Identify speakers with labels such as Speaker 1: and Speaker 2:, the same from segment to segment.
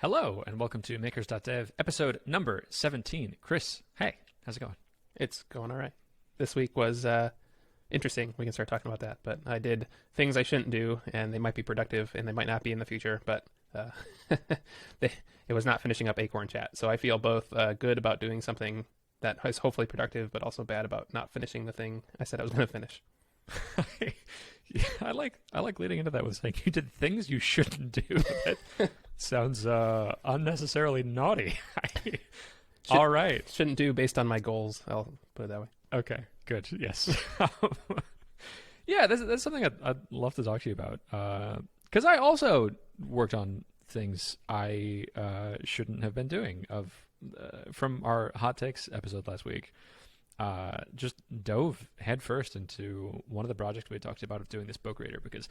Speaker 1: Hello, and welcome to makers.dev, episode number 17. Chris, hey, how's it going?
Speaker 2: It's going all right. This week was interesting. We can start talking about that. But I did things I shouldn't do, and they might be productive, and they might not be in the future. But it was not finishing up Acorn Chat. So I feel both good about doing something that is hopefully productive, but also bad about not finishing the thing I said I was going to finish.
Speaker 1: Yeah, I like leading into that with saying you did things you shouldn't do. That sounds unnecessarily naughty. All right.
Speaker 2: Shouldn't do based on my goals. I'll put it that way.
Speaker 1: Okay, good. Yes. Yeah, that's something I'd love to talk to you about. Because I also worked on things I shouldn't have been doing. From our Hot Takes episode last week. Just dove headfirst into one of the projects we had talked about of doing this book reader because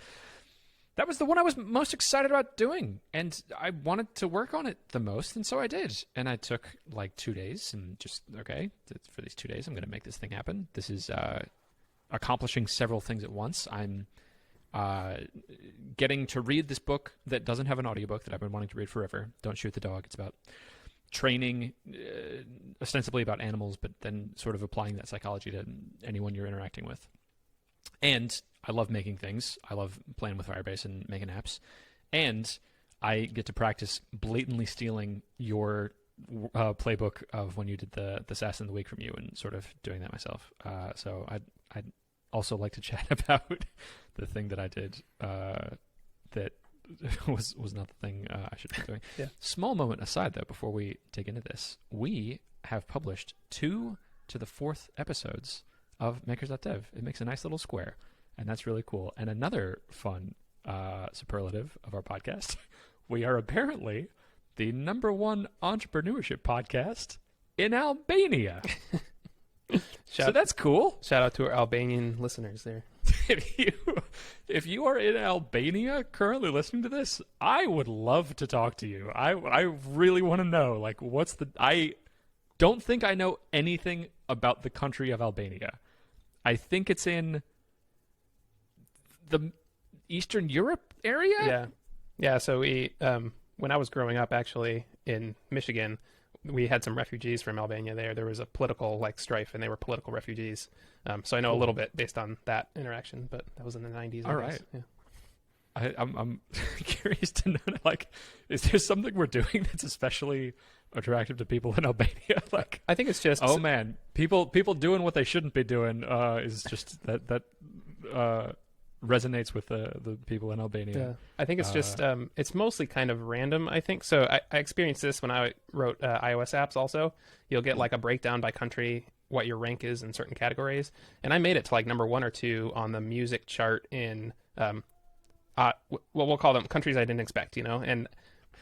Speaker 1: that was the one I was most excited about doing, and I wanted to work on it the most, and so I did. And I took like 2 days and just, okay, for these 2 days, I'm going to make this thing happen. This is accomplishing several things at once. I'm getting to read this book that doesn't have an audiobook that I've been wanting to read forever. Don't Shoot the Dog. It's about training, ostensibly about animals, but then sort of applying that psychology to anyone you're interacting with. And I love making things. I love playing with Firebase and making apps. And I get to practice blatantly stealing your playbook of when you did the Assassin of the Week from you and sort of doing that myself. So I'd also like to chat about the thing that I did that was not the thing I should be doing.
Speaker 2: Yeah.
Speaker 1: Small moment aside, though, before we dig into this, we have published 2 to the 4th episodes of makers.dev. It makes a nice little square, and that's really cool. And another fun superlative of our podcast, we are apparently the #1 entrepreneurship podcast in Albania. So that's cool.
Speaker 2: Shout out to our Albanian listeners there.
Speaker 1: If you are in Albania currently listening to this, I would love to talk to you. I really want to know, like, I don't think I know anything about the country of Albania. I think it's in the Eastern Europe area.
Speaker 2: Yeah. So we, when I was growing up, actually in Michigan, we had some refugees from Albania there. There was a political strife, and they were political refugees. So I know a little bit based on that interaction, but that was in the 90s.
Speaker 1: All right. Yeah. I'm curious to know, is there something we're doing that's especially attractive to people in Albania?
Speaker 2: I think it's just,
Speaker 1: oh man, people doing what they shouldn't be doing is just that resonates with the people in Albania.
Speaker 2: Yeah. I think it's just it's mostly kind of random, I think. So I experienced this when I wrote iOS apps also. You'll get a breakdown by country, what your rank is in certain categories. And I made it to #1 or 2 on the music chart in we'll call them countries I didn't expect, and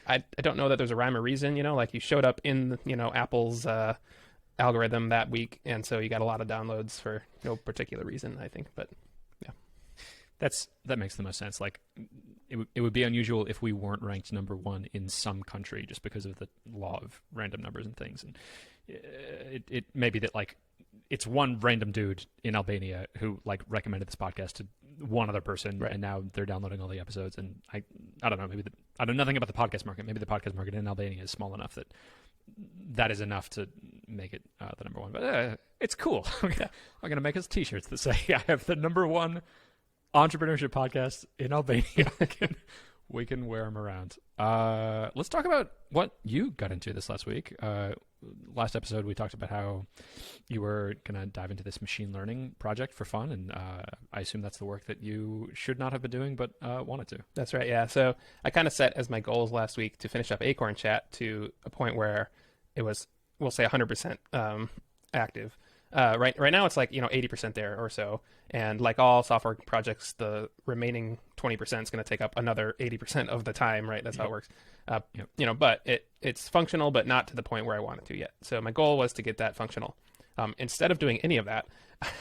Speaker 2: I don't know that there's a rhyme or reason, you showed up in Apple's algorithm that week, and so you got a lot of downloads for no particular reason, I think. But yeah,
Speaker 1: that makes the most sense. It would be unusual if we weren't ranked #1 in some country just because of the law of random numbers and things. And it may be that it's one random dude in Albania who recommended this podcast to one other person, right, and now they're downloading all the episodes. And I don't know, I know nothing about the podcast market. Maybe the podcast market in Albania is small enough that is enough to make it the #1. But it's cool. I'm gonna make us T-shirts that say I have the #1 entrepreneurship podcast in Albania. We can wear them around. Let's talk about what you got into this last week. Last episode, we talked about how you were going to dive into this machine learning project for fun, and I assume that's the work that you should not have been doing but wanted to.
Speaker 2: That's right, yeah. So I kind of set as my goals last week to finish up Acorn Chat to a point where it was, we'll say, 100% active. Right now it's 80% there or so, and like all software projects, the remaining 20% is going to take up another 80% of the time, right? That's how it works. But it's functional, but not to the point where I want it to yet. So my goal was to get that functional. Instead of doing any of that,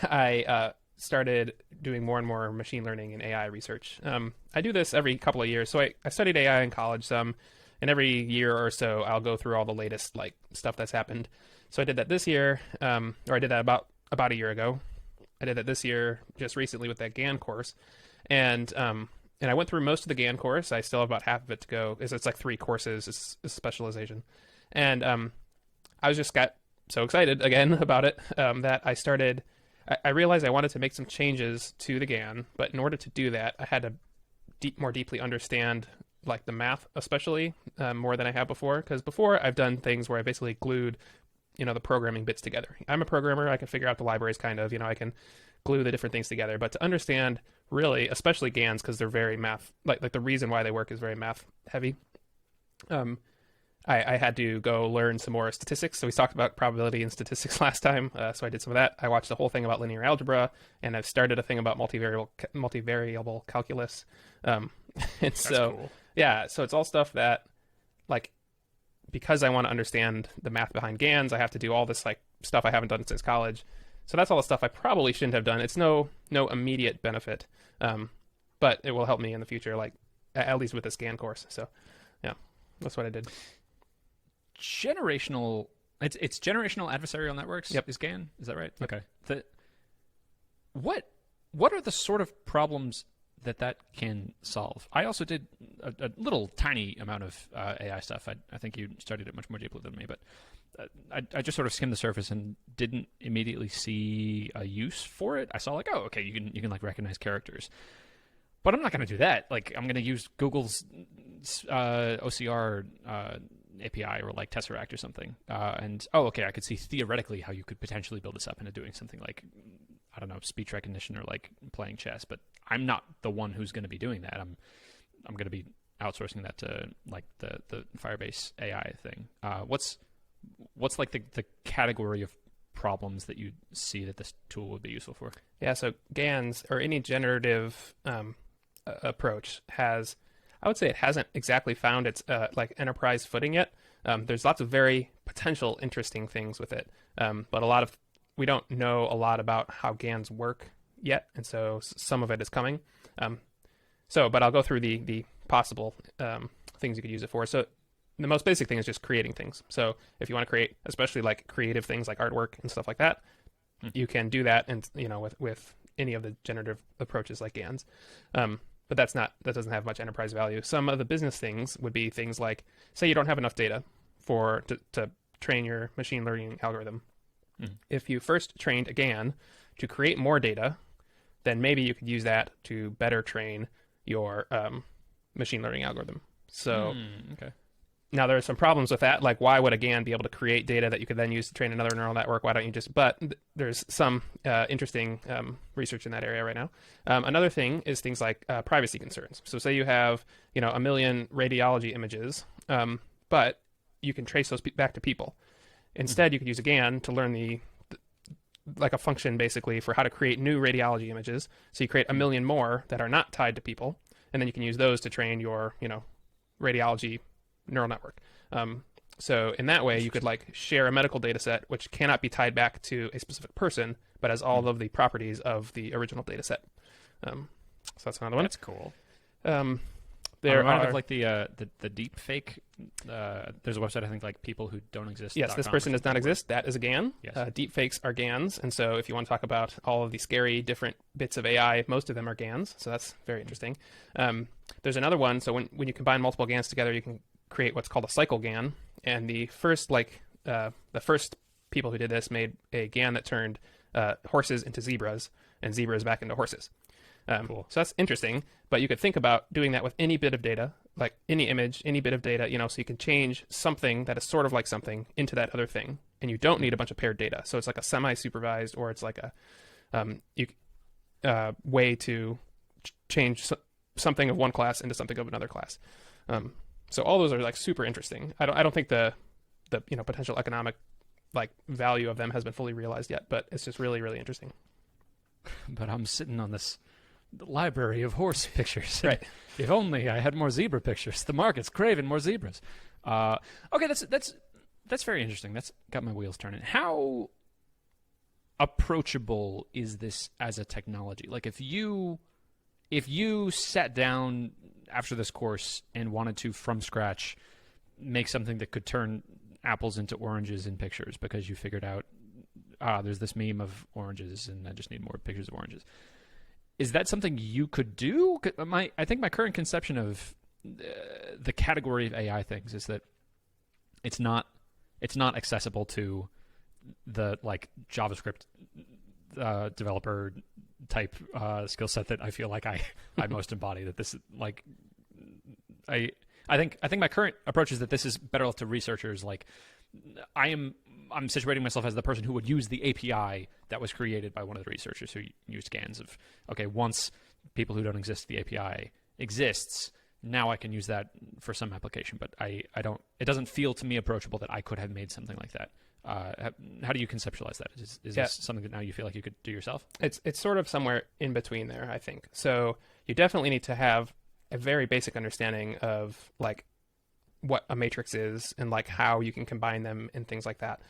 Speaker 2: I started doing more and more machine learning and AI research. I do this every couple of years. So I studied AI in college some, and every year or so I'll go through all the latest stuff that's happened. So I did that this year, or I did that about a year ago. I did that this year just recently with that GAN course. And And I went through most of the GAN course. I still have about half of it to go. It's like 3 courses. It's specialization. And I got so excited again about it that I realized I wanted to make some changes to the GAN, but in order to do that, I had to more deeply understand like the math, especially more than I have before. Because before I've done things where I basically glued, the programming bits together. I'm a programmer. I can figure out the libraries kind of, I can glue the different things together. But to understand really, especially GANs, because they're very math, like the reason why they work is very math heavy. I had to go learn some more statistics. So we talked about probability and statistics last time. So I did some of that. I watched the whole thing about linear algebra, and I've started a thing about multivariable calculus. And
Speaker 1: That's
Speaker 2: so,
Speaker 1: cool.
Speaker 2: yeah, so it's all stuff that, like, because I want to understand the math behind GANs, I have to do all this like stuff I haven't done since college. So that's all the stuff I probably shouldn't have done. It's no immediate benefit, but it will help me in the future, like at least with the GAN course. So, yeah, that's what I did.
Speaker 1: Generational. It's generational adversarial networks.
Speaker 2: Yep.
Speaker 1: Is GAN? Is that right?
Speaker 2: Yep.
Speaker 1: Okay. What are the sort of problems that can solve? I also did a little tiny amount of AI stuff. I think you studied it much more deeply than me, but I just sort of skimmed the surface and didn't immediately see a use for it. I saw like, oh, okay, you can like recognize characters, but I'm not going to do that. Like, I'm going to use Google's OCR API or like Tesseract or something. And okay, I could see theoretically how you could potentially build this up into doing something like, I don't know, speech recognition or like playing chess, but I'm not the one who's going to be doing that. I'm going to be outsourcing that to like the Firebase AI thing. What's like the category of problems that you see that this tool would be useful for?
Speaker 2: Yeah, so GANs or any generative approach has, I would say it hasn't exactly found its like enterprise footing yet. There's lots of very potential interesting things with it, but we don't know a lot about how GANs work yet, and so some of it is coming. But I'll go through the possible things you could use it for. So the most basic thing is just creating things. So if you want to create, especially like creative things like artwork and stuff like that, you can do that, and with any of the generative approaches like GANs. But that doesn't have much enterprise value. Some of the business things would be things like, say you don't have enough data to train your machine learning algorithm. If you first trained a GAN to create more data, then maybe you could use that to better train your machine learning algorithm. So
Speaker 1: Okay.
Speaker 2: now there are some problems with that. Like, why would a GAN be able to create data that you could then use to train another neural network? Why don't you just? But there's some interesting research in that area right now. Another thing is things like privacy concerns. So say you have 1 million radiology images, but you can trace those back to people. Instead, you could use a GAN to learn like a function basically for how to create new radiology images. So you create 1 million more that are not tied to people, and then you can use those to train your radiology neural network. So in that way, you could like share a medical data set which cannot be tied back to a specific person, but has all of the properties of the original data set. So that's another one.
Speaker 1: That's cool.
Speaker 2: There
Speaker 1: I'm
Speaker 2: are
Speaker 1: of like the deep fake. There's a website I think like people who don't exist.
Speaker 2: Yes, this person does not exist. That is a GAN.
Speaker 1: Yes.
Speaker 2: Deep fakes are GANs, and so if you want to talk about all of the scary different bits of AI, most of them are GANs. So that's very interesting. There's another one. So when you combine multiple GANs together, you can create what's called a cycle GAN. And the first people who did this made a GAN that turned horses into zebras and zebras back into horses.
Speaker 1: Cool.
Speaker 2: So that's interesting, but you could think about doing that with any bit of data, like any image, any bit of data, so you can change something that is sort of like something into that other thing, and you don't need a bunch of paired data. So it's like a semi-supervised, or it's like a way to change something of one class into something of another class. So all those are like super interesting. I don't think the potential economic like value of them has been fully realized yet, but it's just really, really interesting.
Speaker 1: But I'm sitting on this library of horse pictures.
Speaker 2: Right.
Speaker 1: If only I had more zebra pictures. The market's craving more zebras. Okay, that's very interesting. That's got my wheels turning. How approachable is this as a technology? Like, if you sat down after this course and wanted to, from scratch, make something that could turn apples into oranges in pictures because you figured out, there's this meme of oranges and I just need more pictures of oranges. is that something you could do? I think my current conception of the category of AI things is that it's not accessible to the like JavaScript developer type skill set that I feel like I most embody. That this like I think my current approach is that this is better left to researchers. Like I'm situating myself as the person who would use the API that was created by one of the researchers who used GANs of, okay, once people who don't exist, the API exists, now I can use that for some application. But I don't, it doesn't feel to me approachable that I could have made something like that. How do you conceptualize that? Is this something that now you feel like you could do yourself?
Speaker 2: It's sort of somewhere in between there, I think. So you definitely need to have a very basic understanding of like what a matrix is and like how you can combine them and things like that.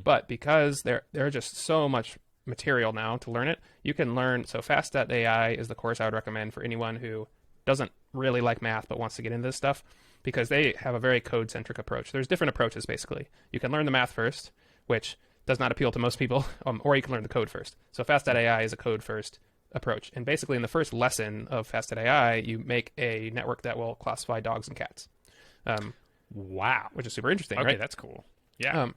Speaker 2: But because there are just so much material now to learn it, you can learn. So fast.ai is the course I would recommend for anyone who doesn't really like math but wants to get into this stuff, because they have a very code-centric approach. There's different approaches, basically. You can learn the math first, which does not appeal to most people, or you can learn the code first. So fast.ai is a code-first approach. And basically in the first lesson of fast.ai, you make a network that will classify dogs and cats.
Speaker 1: Wow.
Speaker 2: Which is super interesting,
Speaker 1: okay,
Speaker 2: right?
Speaker 1: That's cool. Yeah.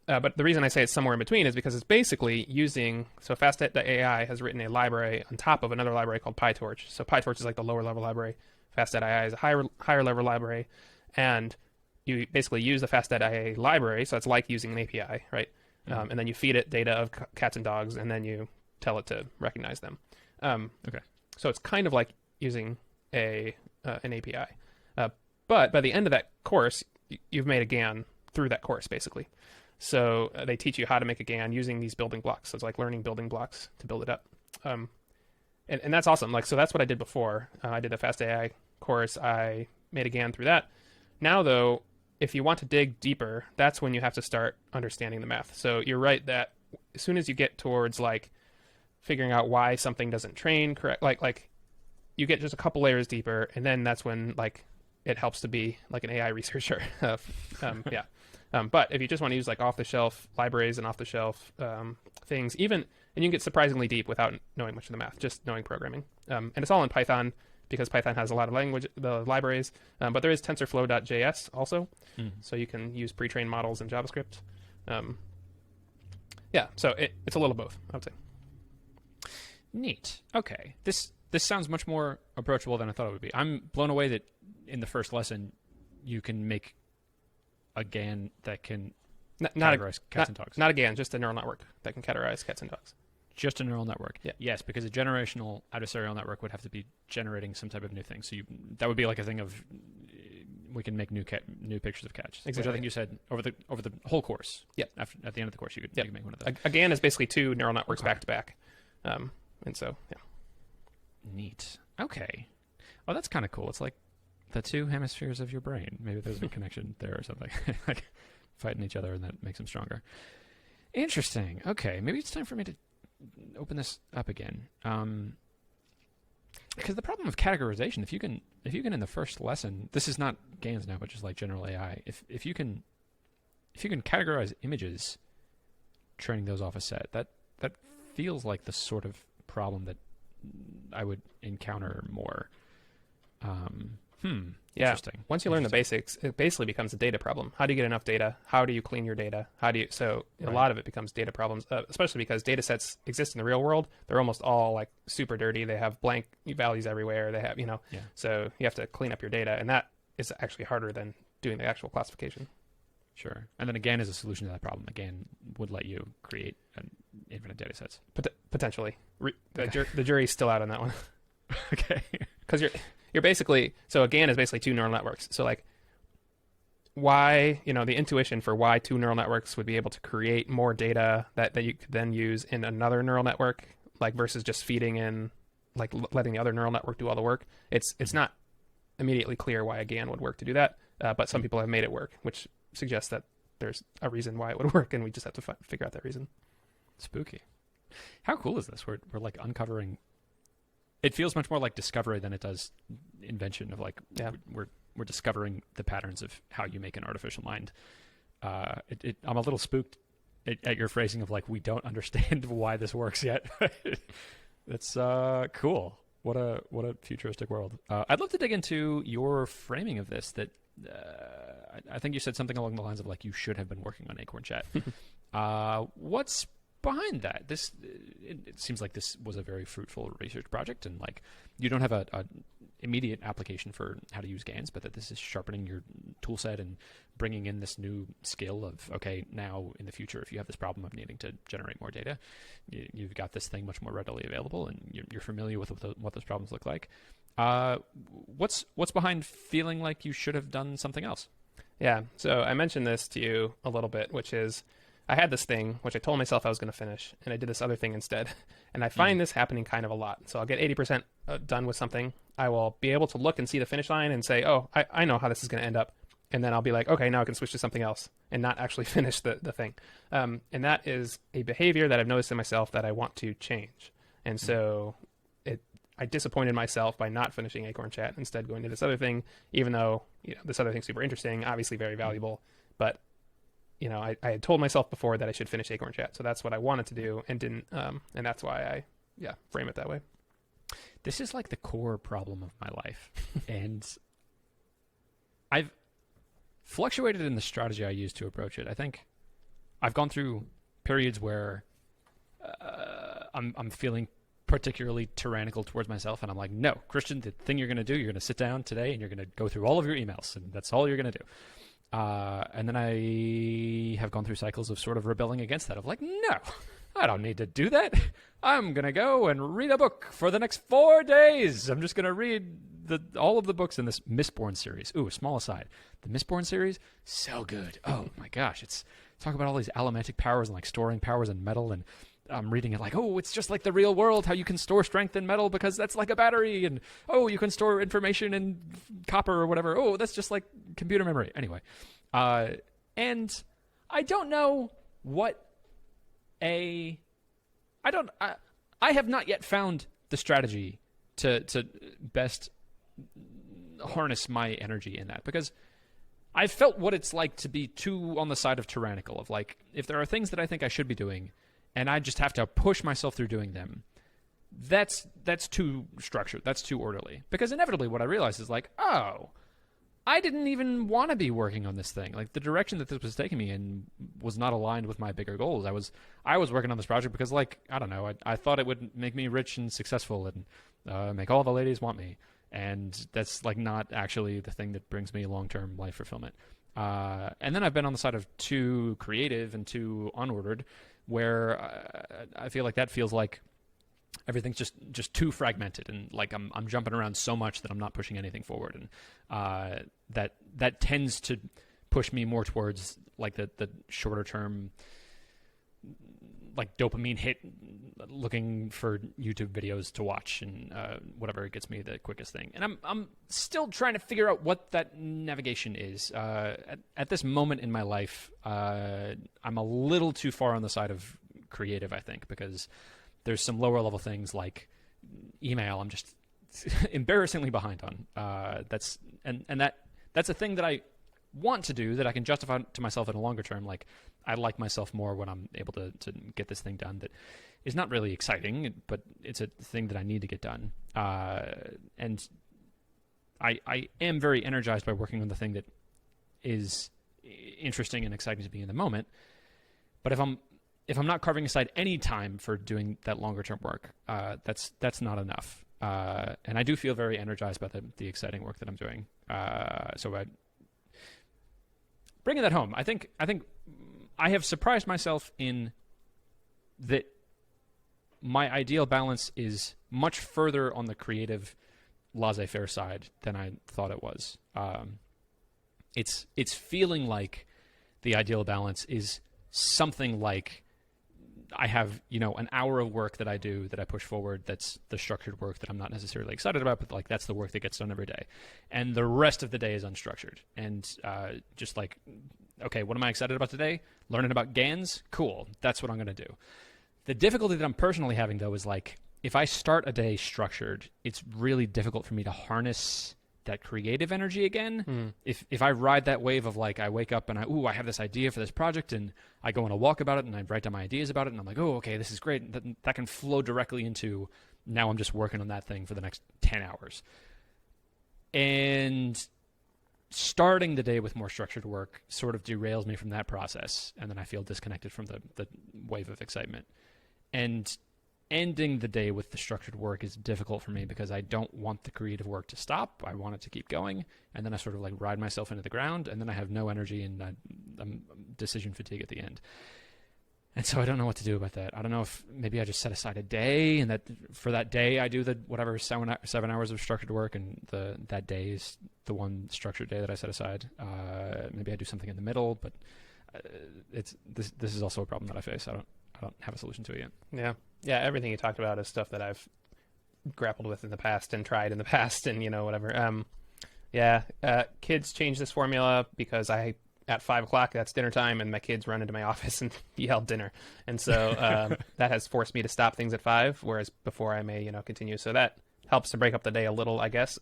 Speaker 2: But the reason I say it's somewhere in between is because it's basically using, so fast.ai has written a library on top of another library called PyTorch. So PyTorch is like the lower level library. Fast.ai is a higher level library. And you basically use the fast.ai library, so it's like using an API, right? And then you feed it data of cats and dogs, and then you tell it to recognize them.
Speaker 1: Okay.
Speaker 2: So it's kind of like using an API. But by the end of that course, you've made a GAN through that course, basically. So they teach you how to make a GAN using these building blocks. So it's like learning building blocks to build it up. And that's awesome. Like, so that's what I did before. I did the fast.ai course. I made a GAN through that. Now, though, if you want to dig deeper, that's when you have to start understanding the math. So you're right that as soon as you get towards like figuring out why something doesn't train correct, like you get just a couple layers deeper, and then that's when like it helps to be like an AI researcher. But if you just want to use like off-the-shelf libraries and off-the-shelf things, and you can get surprisingly deep without knowing much of the math, just knowing programming. And it's all in Python because Python has a lot of the libraries. But there is TensorFlow.js also, so you can use pre-trained models in JavaScript. So it's a little of both, I would say.
Speaker 1: Neat. Okay. This sounds much more approachable than I thought it would be. I'm blown away that in the first lesson you can make a GAN that can categorize cats and dogs.
Speaker 2: Not a GAN, just a neural network that can categorize cats and dogs.
Speaker 1: Just a neural network.
Speaker 2: Yeah.
Speaker 1: Yes, because a generational adversarial network would have to be generating some type of new thing. So that would be like a thing of we can make new pictures of cats.
Speaker 2: Exactly.
Speaker 1: Which I think you said over the whole course.
Speaker 2: Yep.
Speaker 1: At the end of the course, you could make one of those.
Speaker 2: A GAN is basically two neural networks back to back, and so yeah.
Speaker 1: Neat. Okay. Oh, that's kind of cool. It's like the two hemispheres of your brain. Maybe there's a connection there or something. Like fighting each other, and that makes them stronger. Interesting. Okay, maybe it's time for me to open this up again. Because the problem of categorization, if you can in the first lesson, this is not GANs now, but just like general AI. If you can categorize images, training those off a set, that feels like the sort of problem that I would encounter more. Interesting.
Speaker 2: Once you learn the basics, it basically becomes a data problem. How do you get enough data? How do you clean your data? A lot of it becomes data problems, especially because data sets exist in the real world. They're almost all like super dirty. They have blank values everywhere. They have, so you have to clean up your data, and that is actually harder than doing the actual classification.
Speaker 1: Sure. And then a GAN is a solution to that problem. A GAN would let you create an infinite data sets.
Speaker 2: Potentially. The jury's still out on that one.
Speaker 1: Okay.
Speaker 2: Because you're basically, so a GAN is basically two neural networks. So like why, the intuition for why two neural networks would be able to create more data that you could then use in another neural network, like versus just feeding in, like letting the other neural network do all the work. It's not immediately clear why a GAN would work to do that. But some people have made it work, which suggests that there's a reason why it would work, and we just have to figure out that reason.
Speaker 1: Spooky. How cool is this? We're like uncovering. It feels much more like discovery than it does invention. Of like, we're discovering the patterns of how you make an artificial mind. I'm a little spooked at your phrasing of like we don't understand why this works yet. That's cool. What a futuristic world. I'd love to dig into your framing of this. That I think you said something along the lines of like you should have been working on Acorn Chat. What's behind that? It seems like this was a very fruitful research project, and like you don't have a immediate application for how to use GANs, but that this is sharpening your tool set and bringing in this new skill of, okay, now in the future, if you have this problem of needing to generate more data, you've got this thing much more readily available, and you're familiar with what those problems look like. What's behind feeling like you should have done something else?
Speaker 2: Yeah, so I mentioned this to you a little bit, which is I had this thing, which I told myself I was going to finish, and I did this other thing instead. And I find this happening kind of a lot. So I'll get 80% done with something. I will be able to look and see the finish line and say, oh, I know how this is going to end up. And then I'll be like, okay, now I can switch to something else and not actually finish the thing. And that is a behavior that I've noticed in myself that I want to change. And so I disappointed myself by not finishing Acorn Chat, instead going to this other thing, even though this other thing's super interesting, obviously very valuable. But I had told myself before that I should finish Acorn Chat. So that's what I wanted to do and didn't. And that's why I frame it that way.
Speaker 1: This is like the core problem of my life. And I've fluctuated in the strategy I use to approach it. I think I've gone through periods where I'm feeling particularly tyrannical towards myself, and I'm like, no, Christian, the thing you're going to do, you're going to sit down today and you're going to go through all of your emails, and that's all you're going to do. And then I have gone through cycles of sort of rebelling against that, of like, no, I don't need to do that. I'm going to go and read a book for the next 4 days. I'm just going to read all of the books in this Mistborn series. Ooh, small aside. The Mistborn series, so good. Oh my gosh. It's talk about all these elementic powers and like storing powers in metal, and I'm reading it like, oh, it's just like the real world, how you can store strength in metal because that's like a battery, and oh, you can store information in copper or whatever. Oh, that's just like computer memory. Anyway, and I don't know I have not yet found the strategy to best harness my energy in that, because I've felt what it's like to be too on the side of tyrannical, of like, if there are things that I think I should be doing and I just have to push myself through doing them, that's too structured, that's too orderly. Because inevitably what I realize is like, oh, I didn't even want to be working on this thing. Like, the direction that this was taking me in was not aligned with my bigger goals. I was working on this project because, like, I don't know, I thought it would make me rich and successful and make all the ladies want me. And that's like not actually the thing that brings me long-term life fulfillment. And then I've been on the side of too creative and too unordered, where I feel like that feels like everything's just too fragmented, and like I'm jumping around so much that I'm not pushing anything forward, and that tends to push me more towards like the shorter term, like dopamine hit, looking for YouTube videos to watch and whatever gets me the quickest thing. And I'm still trying to figure out what that navigation is. At this moment in my life, I'm a little too far on the side of creative, I think, because there's some lower level things like email I'm just embarrassingly behind on. That's a thing that I want to do, that I can justify to myself in a longer term. Like, I like myself more when I'm able to get this thing done that is not really exciting, but it's a thing that I need to get done. And I am very energized by working on the thing that is interesting and exciting to me in the moment. But if I'm not carving aside any time for doing that longer term work, that's not enough. And I do feel very energized by the exciting work that I'm doing. So bringing that home, I think I have surprised myself in that my ideal balance is much further on the creative laissez-faire side than I thought it was. It's feeling like the ideal balance is something like I have, an hour of work that I do that I push forward. That's the structured work that I'm not necessarily excited about, but like that's the work that gets done every day. And the rest of the day is unstructured. And just like, okay, what am I excited about today? Learning about GANs? Cool. That's what I'm going to do. The difficulty that I'm personally having, though, is like, if I start a day structured, it's really difficult for me to harness that creative energy again. If I ride that wave of like, I wake up and I have this idea for this project, and I go on a walk about it and I write down my ideas about it, and I'm like, oh, okay, this is great. That can flow directly into now I'm just working on that thing for the next 10 hours. And starting the day with more structured work sort of derails me from that process, and then I feel disconnected from the wave of excitement. And ending the day with the structured work is difficult for me because I don't want the creative work to stop. I want it to keep going, and then I sort of like ride myself into the ground, and then I have no energy and I'm decision fatigue at the end. And so I don't know what to do about that. I don't know if maybe I just set aside a day, and that for that day I do the whatever 7 hours of structured work, and that day is the one structured day that I set aside. Maybe I do something in the middle, but this is also a problem that I face. I don't have a solution to it yet.
Speaker 2: Yeah. Everything you talked about is stuff that I've grappled with in the past and tried in the past, and whatever. Kids change this formula because at 5 o'clock, that's dinner time, and my kids run into my office and yell dinner. And so that has forced me to stop things at 5, whereas before I may, continue. So that helps to break up the day a little, I guess.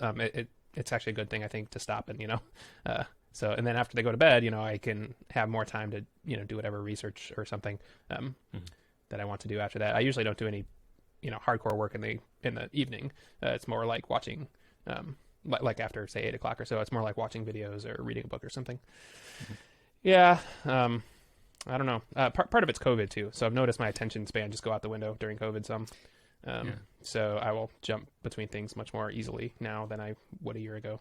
Speaker 2: It's actually a good thing, I think, to stop and, and then after they go to bed, I can have more time to, do whatever research or something that I want to do after that. I usually don't do any, hardcore work in the evening. It's more like watching, like after say 8 o'clock or so, it's more like watching videos or reading a book or something. Yeah. I don't know. Part of it's COVID too. So I've noticed my attention span just go out the window during COVID some. So I will jump between things much more easily now than I would a year ago.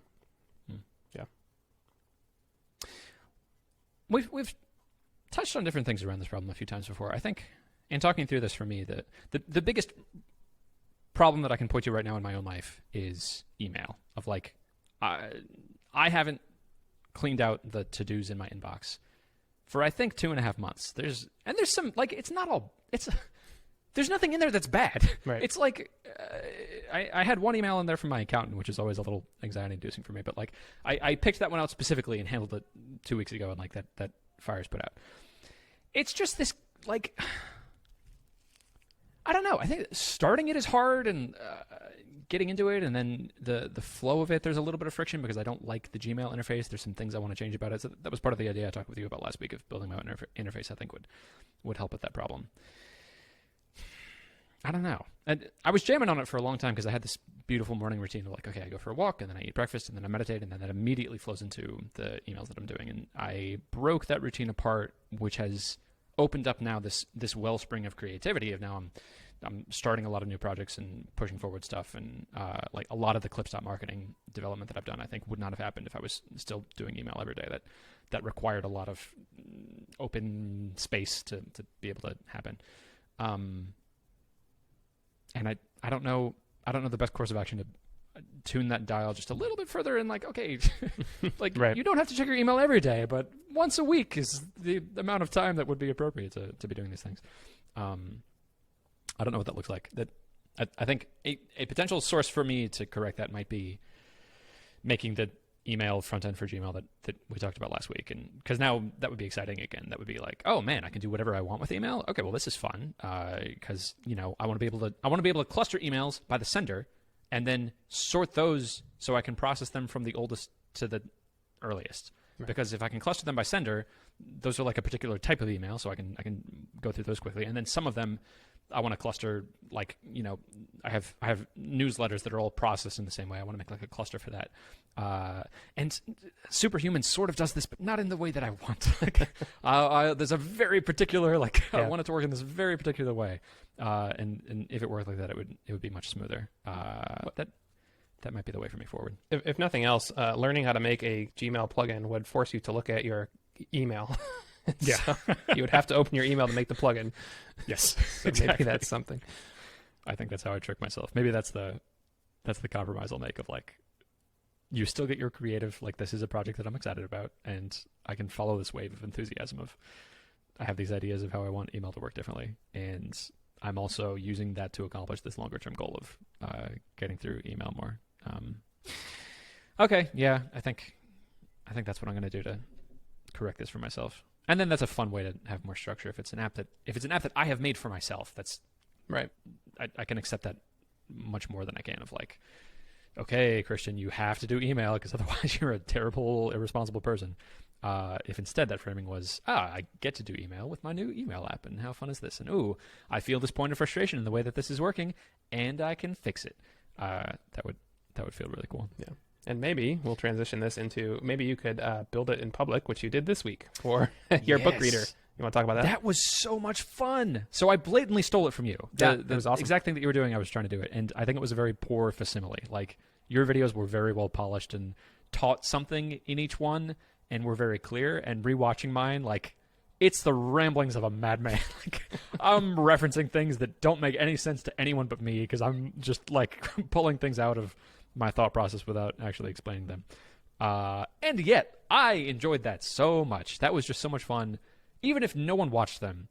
Speaker 2: Yeah.
Speaker 1: We've touched on different things around this problem a few times before. I think in talking through this for me, the biggest problem that I can point to right now in my own life is email. Of like, I haven't cleaned out the to-dos in my inbox for I think 2.5 months. There's some like there's nothing in there that's bad.
Speaker 2: Right.
Speaker 1: It's like I had one email in there from my accountant, which is always a little anxiety-inducing for me. But like I picked that one out specifically and handled it 2 weeks ago, and like that fire's put out. It's just this like. I don't know. I think starting it is hard, and getting into it, and then the flow of it, there's a little bit of friction because I don't like the Gmail interface. There's some things I want to change about it. So that was part of the idea I talked with you about last week of building my own interface. I think would help with that problem. I don't know. And I was jamming on it for a long time because I had this beautiful morning routine of like, okay, I go for a walk, and then I eat breakfast, and then I meditate, and then that immediately flows into the emails that I'm doing. And I broke that routine apart, which has opened up now this wellspring of creativity of now I'm starting a lot of new projects and pushing forward stuff, and like a lot of the clipstop marketing development that I've done I think would not have happened if I was still doing email every day. That required a lot of open space to be able to happen, and I don't know the best course of action to tune that dial just a little bit further, and like, okay, like right. You don't have to check your email every day, but once a week is the amount of time that would be appropriate to be doing these things. I don't know what that looks like. That I think a potential source for me to correct that might be making the email front end for Gmail that we talked about last week, and because now that would be exciting again. That would be like, oh man, I can do whatever I want with email. Okay, well this is fun because I want to be able to cluster emails by the sender and then sort those so I can process them from the oldest to the earliest. Right. Because if I can cluster them by sender, those are like a particular type of email, so I can go through those quickly, and then some of them I want to cluster, like, I have newsletters that are all processed in the same way. I want to make like a cluster for that. And Superhuman sort of does this, but not in the way that I want. There's a very particular, I want it to work in this very particular way. And if it worked like that, it would be much smoother. That might be the way for me forward.
Speaker 2: If nothing else, learning how to make a Gmail plugin would force you to look at your email.
Speaker 1: Yeah.
Speaker 2: So you would have to open your email to make the plugin.
Speaker 1: Yes.
Speaker 2: So
Speaker 1: exactly.
Speaker 2: Maybe that's something.
Speaker 1: I think that's how I trick myself. Maybe that's the compromise I'll make of like, you still get your creative, like this is a project that I'm excited about, and I can follow this wave of enthusiasm of I have these ideas of how I want email to work differently, and I'm also using that to accomplish this longer term goal of getting through email more. Okay, yeah, I think that's what I'm going to do to correct this for myself. And then that's a fun way to have more structure. If it's an app that I have made for myself, that's right. I can accept that much more than I can of like, okay, Christian, you have to do email because otherwise you're a terrible, irresponsible person. if instead that framing was, I get to do email with my new email app, and how fun is this? And ooh, I feel this point of frustration in the way that this is working, and I can fix it. That would feel really cool.
Speaker 2: Yeah. And maybe we'll transition this into, maybe you could build it in public, which you did this week for your book reader. You want to talk about that?
Speaker 1: That was so much fun. So I blatantly stole it from you.
Speaker 2: That was awesome.
Speaker 1: Exact thing that you were doing, I was trying to do it. And I think it was a very poor facsimile. Like, your videos were very well polished and taught something in each one and were very clear. And rewatching mine, like, it's the ramblings of a madman. Like, I'm referencing things that don't make any sense to anyone but me because I'm just, like, pulling things out of my thought process without actually explaining them. And yet, I enjoyed that so much. That was just so much fun. Even if no one watched them,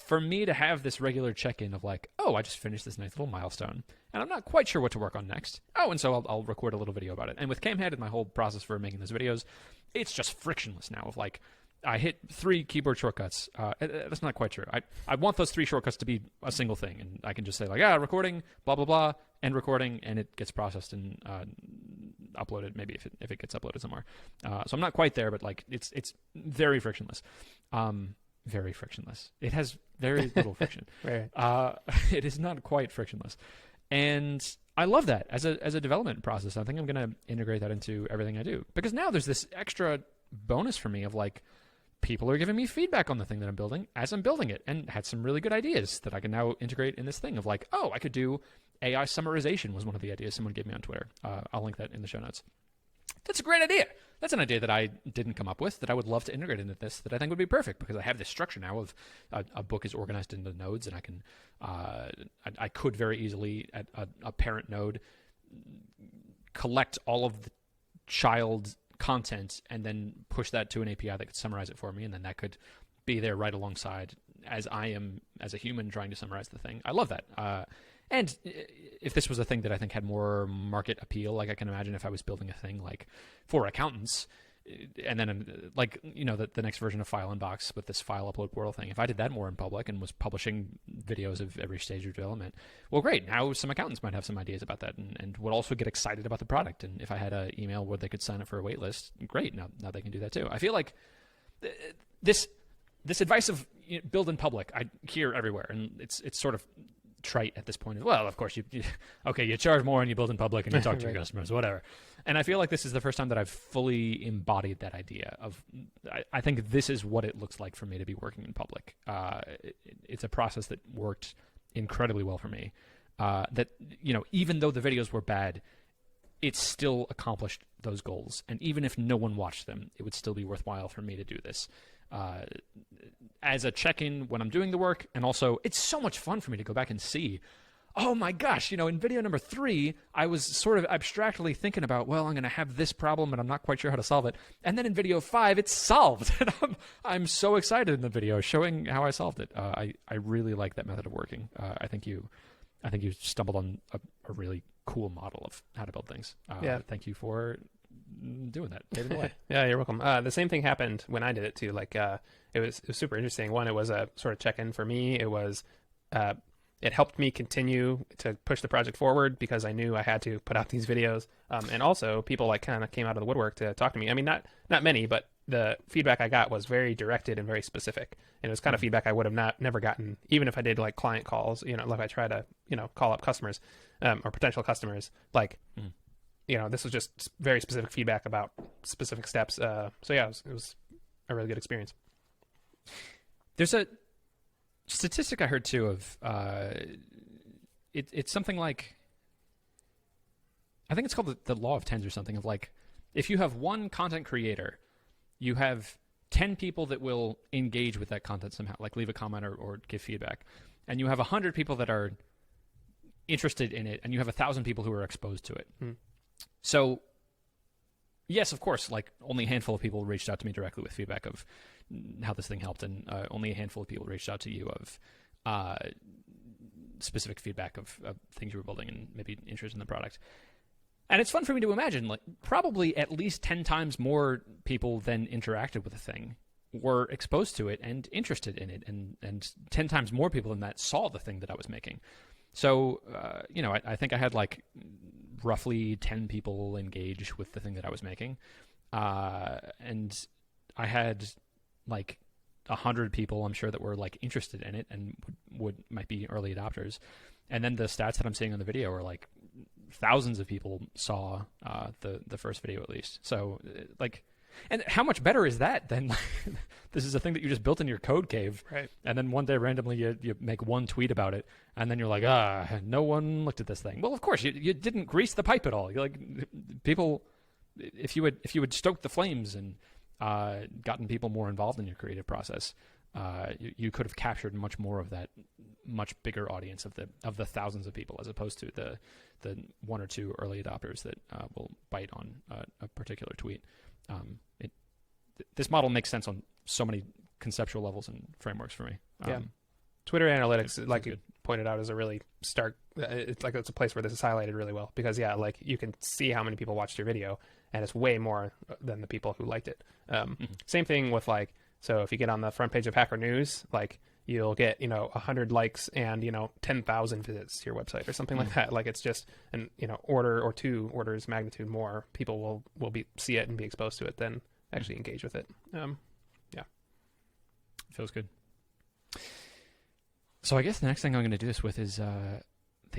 Speaker 1: for me to have this regular check-in of like, oh, I just finished this nice little milestone, and I'm not quite sure what to work on next. Oh, and so I'll record a little video about it. And with Camhead and my whole process for making those videos, it's just frictionless now of like, I hit 3 keyboard shortcuts. That's not quite true. I want those 3 shortcuts to be a single thing, and I can just say like, recording, blah, blah, blah, end recording, and it gets processed and uploaded, maybe if it gets uploaded somewhere. So I'm not quite there, but like it's very frictionless. Very frictionless. It has very little friction.
Speaker 2: Right.
Speaker 1: It is not quite frictionless. And I love that as a development process. I think I'm going to integrate that into everything I do. Because now there's this extra bonus for me of like, people are giving me feedback on the thing that I'm building as I'm building it, and had some really good ideas that I can now integrate in this thing of like, oh, I could do AI summarization was one of the ideas someone gave me on Twitter. I'll link that in the show notes. That's a great idea. That's an idea that I didn't come up with that I would love to integrate into this, that I think would be perfect because I have this structure now of a book is organized into nodes, and I can I could very easily at a parent node collect all of the child content and then push that to an API that could summarize it for me, and then that could be there right alongside as I am as a human trying to summarize the thing. I love that. And if this was a thing that I think had more market appeal, like I can imagine if I was building a thing like for accountants, and then like, you know, the next version of File Inbox with this file upload portal thing, if I did that more in public and was publishing videos of every stage of development, well, great. Now some accountants might have some ideas about that and would also get excited about the product. And if I had an email where they could sign up for a wait list, great. Now they can do that too. I feel like this advice of build in public, I hear everywhere, and it's sort of trite at this point. Well, of course, you charge more and you build in public and you talk to your customers, whatever. And I feel like this is the first time that I've fully embodied that idea of, I think this is what it looks like for me to be working in public. It's a process that worked incredibly well for me. That, you know, even though the videos were bad, it still accomplished those goals. And even if no one watched them, it would still be worthwhile for me to do this. As a check-in when I'm doing the work, and also it's so much fun for me to go back and see, oh my gosh, you know, in video number 3, I was sort of abstractly thinking about, well, I'm going to have this problem and I'm not quite sure how to solve it. And then in video 5, it's solved. And I'm so excited in the video showing how I solved it. I really like that method of working. I think you stumbled on a really cool model of how to build things. Thank you for doing that. Paving the way.
Speaker 2: Yeah, you're welcome. The same thing happened when I did it too. Like, it was super interesting. One, it was a sort of check-in for me. It was, it helped me continue to push the project forward because I knew I had to put out these videos. And also people like kind of came out of the woodwork to talk to me. I mean, not many, but the feedback I got was very directed and very specific. And it was kind of feedback I would have never gotten, even if I did like client calls, you know, like I try to, you know, call up customers, or potential customers, like, you know, this was just very specific feedback about specific steps. So yeah, it was a really good experience.
Speaker 1: There's a statistic I heard too of, it's something like, I think it's called the law of tens or something, of like, if you have one content creator, you have 10 people that will engage with that content somehow, like leave a comment or give feedback. And you have 100 people that are interested in it, and you have 1,000 people who are exposed to it. So, yes, of course, like only a handful of people reached out to me directly with feedback of how this thing helped, and only a handful of people reached out to you of specific feedback of things you were building and maybe interest in the product. And it's fun for me to imagine, like probably at least 10 times more people than interacted with the thing were exposed to it and interested in it, and 10 times more people than that saw the thing that I was making. So, you know, I think I had like roughly 10 people engage with the thing that I was making. And I had like 100 people, I'm sure, that were like interested in it and might be early adopters. And then the stats that I'm seeing on the video are like thousands of people saw the first video at least. So like, and how much better is that than this is a thing that you just built in your code cave,
Speaker 2: right?
Speaker 1: And then one day randomly you make one tweet about it, and then you're like, no one looked at this thing. Well, of course you didn't grease the pipe at all. You're like, people, if you had stoked the flames and gotten people more involved in your creative process, you could have captured much more of that much bigger audience of the thousands of people, as opposed to the one or two early adopters that will bite on a particular tweet. This model makes sense on so many conceptual levels and frameworks for me.
Speaker 2: Twitter analytics, like you pointed out, is a really stark. It's a place where this is highlighted really well, because like you can see how many people watched your video, and it's way more than the people who liked it. Same thing with like, so if you get on the front page of Hacker News, like you'll get 100 likes and 10,000 visits to your website or something like that. Like it's just an order or two orders magnitude more people will see it and be exposed to it than actually engage with it.
Speaker 1: Feels good. So I guess the next thing I'm going to do this with is the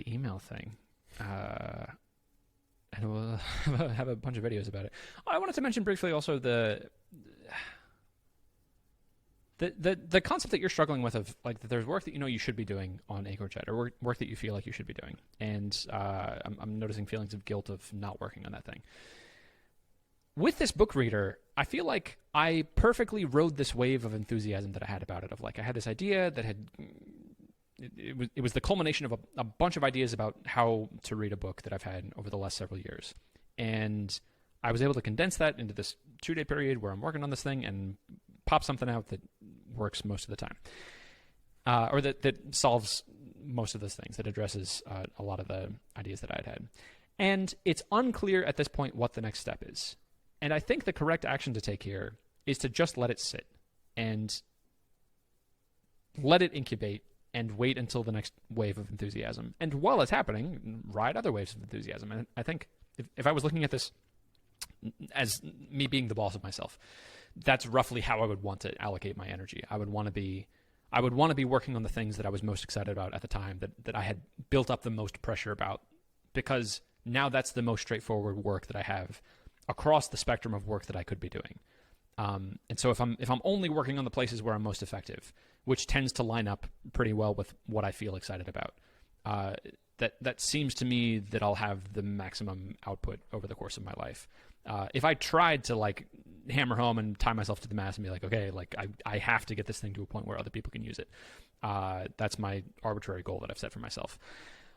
Speaker 1: email thing. And we'll have a bunch of videos about it. I wanted to mention briefly also the concept that you're struggling with of like that there's work that you should be doing on Acorn Chat, or work that you feel like you should be doing. And I'm noticing feelings of guilt of not working on that thing. With this book reader, I feel like I perfectly rode this wave of enthusiasm that I had about it. Of like, I had this idea that it was the culmination of a bunch of ideas about how to read a book that I've had over the last several years. And I was able to condense that into this 2-day period where I'm working on this thing and pop something out that works most of the time. Or that solves most of those things, that addresses a lot of the ideas that I'd had. And it's unclear at this point what the next step is. And I think the correct action to take here is to just let it sit and let it incubate and wait until the next wave of enthusiasm. And while it's happening, ride other waves of enthusiasm. And I think if I was looking at this as me being the boss of myself, that's roughly how I would want to allocate my energy. I would want to be working on the things that I was most excited about at the time, that I had built up the most pressure about, because now that's the most straightforward work that I have across the spectrum of work that I could be doing. And so if I'm only working on the places where I'm most effective, which tends to line up pretty well with what I feel excited about, that seems to me that I'll have the maximum output over the course of my life. If I tried to like hammer home and tie myself to the mast and be like, okay, like I have to get this thing to a point where other people can use it. That's my arbitrary goal that I've set for myself.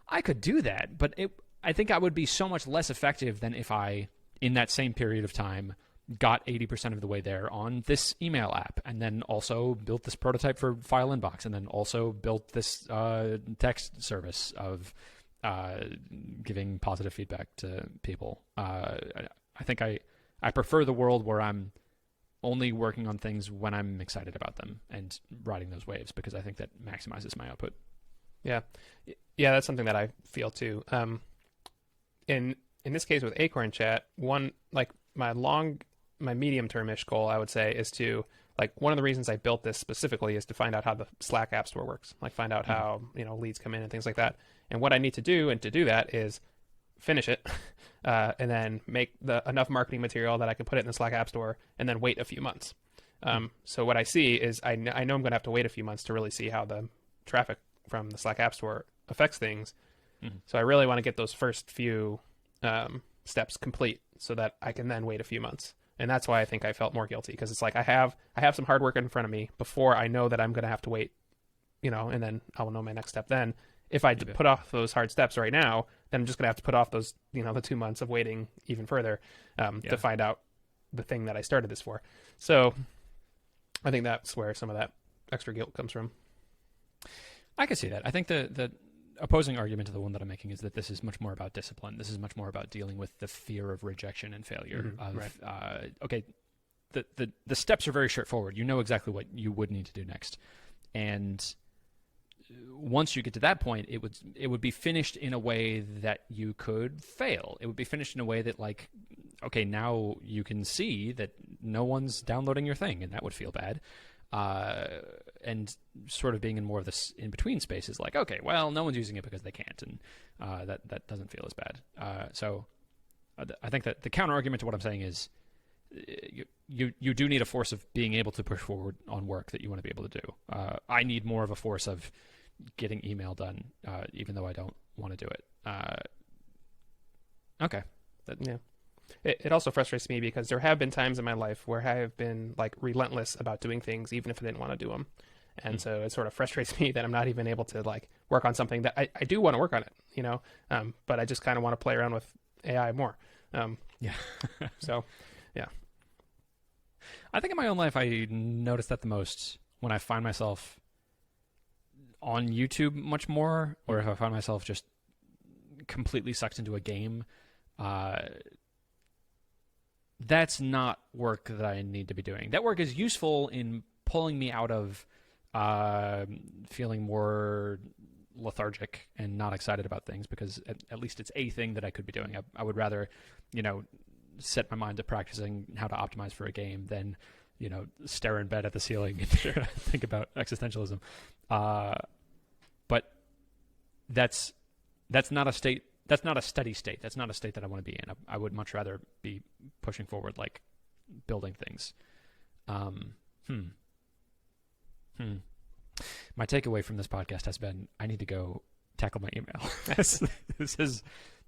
Speaker 1: I could do that, but I think I would be so much less effective than if I, in that same period of time, got 80% of the way there on this email app, and then also built this prototype for File Inbox, and then also built this text service of giving positive feedback to people. I think I prefer the world where I'm only working on things when I'm excited about them and riding those waves, because I think that maximizes my output.
Speaker 2: Yeah, that's something that I feel too. In this case with Acorn Chat, one like my medium-term-ish goal, I would say, is to, like, one of the reasons I built this specifically is to find out how the Slack App Store works, like find out how leads come in and things like that. And what I need to do, and to do that, is finish it, and then make enough marketing material that I can put it in the Slack App Store, and then wait a few months. So what I see is I know I'm going to have to wait a few months to really see how the traffic from the Slack App Store affects things. So I really want to get those first few steps complete so that I can then wait a few months. And that's why I think I felt more guilty, because it's like I have some hard work in front of me before I know that I'm going to have to wait, and then I will know my next step then. If I put off those hard steps right now, then I'm just going to have to put off those, the 2 months of waiting even further to find out the thing that I started this for. So I think that's where some of that extra guilt comes from.
Speaker 1: I can see that. I think the opposing argument to the one that I'm making is that this is much more about discipline. This is much more about dealing with the fear of rejection and failure. Okay, the steps are very straightforward. You know exactly what you would need to do next, and once you get to that point, it would be finished in a way that you could fail. It would be finished in a way that, like, okay, now you can see that no one's downloading your thing, and that would feel bad. And sort of being in more of this in-between space is like, okay, well, no one's using it because they can't, and that doesn't feel as bad. So I think that the counter-argument to what I'm saying is you do need a force of being able to push forward on work that you want to be able to do. I need more of a force of getting email done, even though I don't want to do it. Okay.
Speaker 2: Yeah. It also frustrates me because there have been times in my life where I have been like relentless about doing things, even if I didn't want to do them. And so it sort of frustrates me that I'm not even able to like work on something that I do want to work on it, you know? But I just kind of want to play around with AI more.
Speaker 1: Yeah.
Speaker 2: So, yeah.
Speaker 1: I think in my own life, I notice that the most when I find myself on YouTube much more, or if I find myself just completely sucked into a game. That's not work that I need to be doing. That work is useful in pulling me out of feeling more lethargic and not excited about things, because at least it's a thing that I could be doing. I would rather, set my mind to practicing how to optimize for a game than, stare in bed at the ceiling and think about existentialism. But that's not a state. That's not a steady state. That's not a state that I want to be in. I would much rather be pushing forward, like building things. My takeaway from this podcast has been I need to go tackle my email.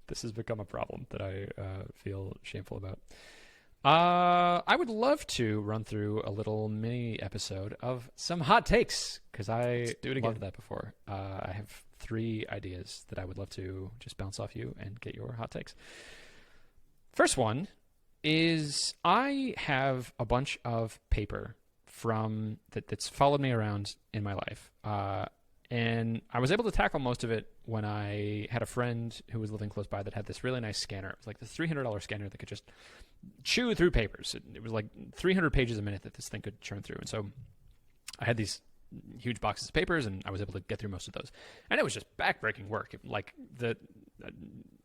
Speaker 1: This has become a problem that I feel shameful about. I would love to run through a little mini episode of some hot takes, because I loved that before. I have 3 ideas that I would love to just bounce off you and get your hot takes. First one is I have a bunch of paper that's followed me around in my life. And I was able to tackle most of it when I had a friend who was living close by that had this really nice scanner. It was like this $300 scanner that could just chew through papers. It was like 300 pages a minute that this thing could churn through. And so I had these huge boxes of papers, and I was able to get through most of those. And it was just backbreaking work.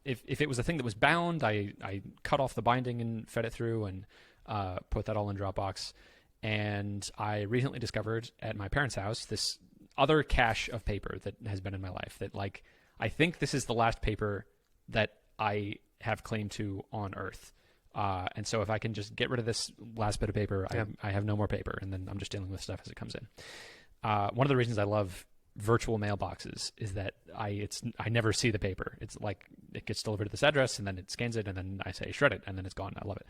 Speaker 1: If it was a thing that was bound, I cut off the binding and fed it through and put that all in Dropbox. And I recently discovered at my parents' house this other cache of paper that has been in my life that, like, I think this is the last paper that I have claim to on Earth. And so if I can just get rid of this last bit of paper, I have no more paper, and then I'm just dealing with stuff as it comes in. One of the reasons I love virtual mailboxes is that I never see the paper. It's like it gets delivered to this address, and then it scans it, and then I say shred it, and then it's gone. I love it.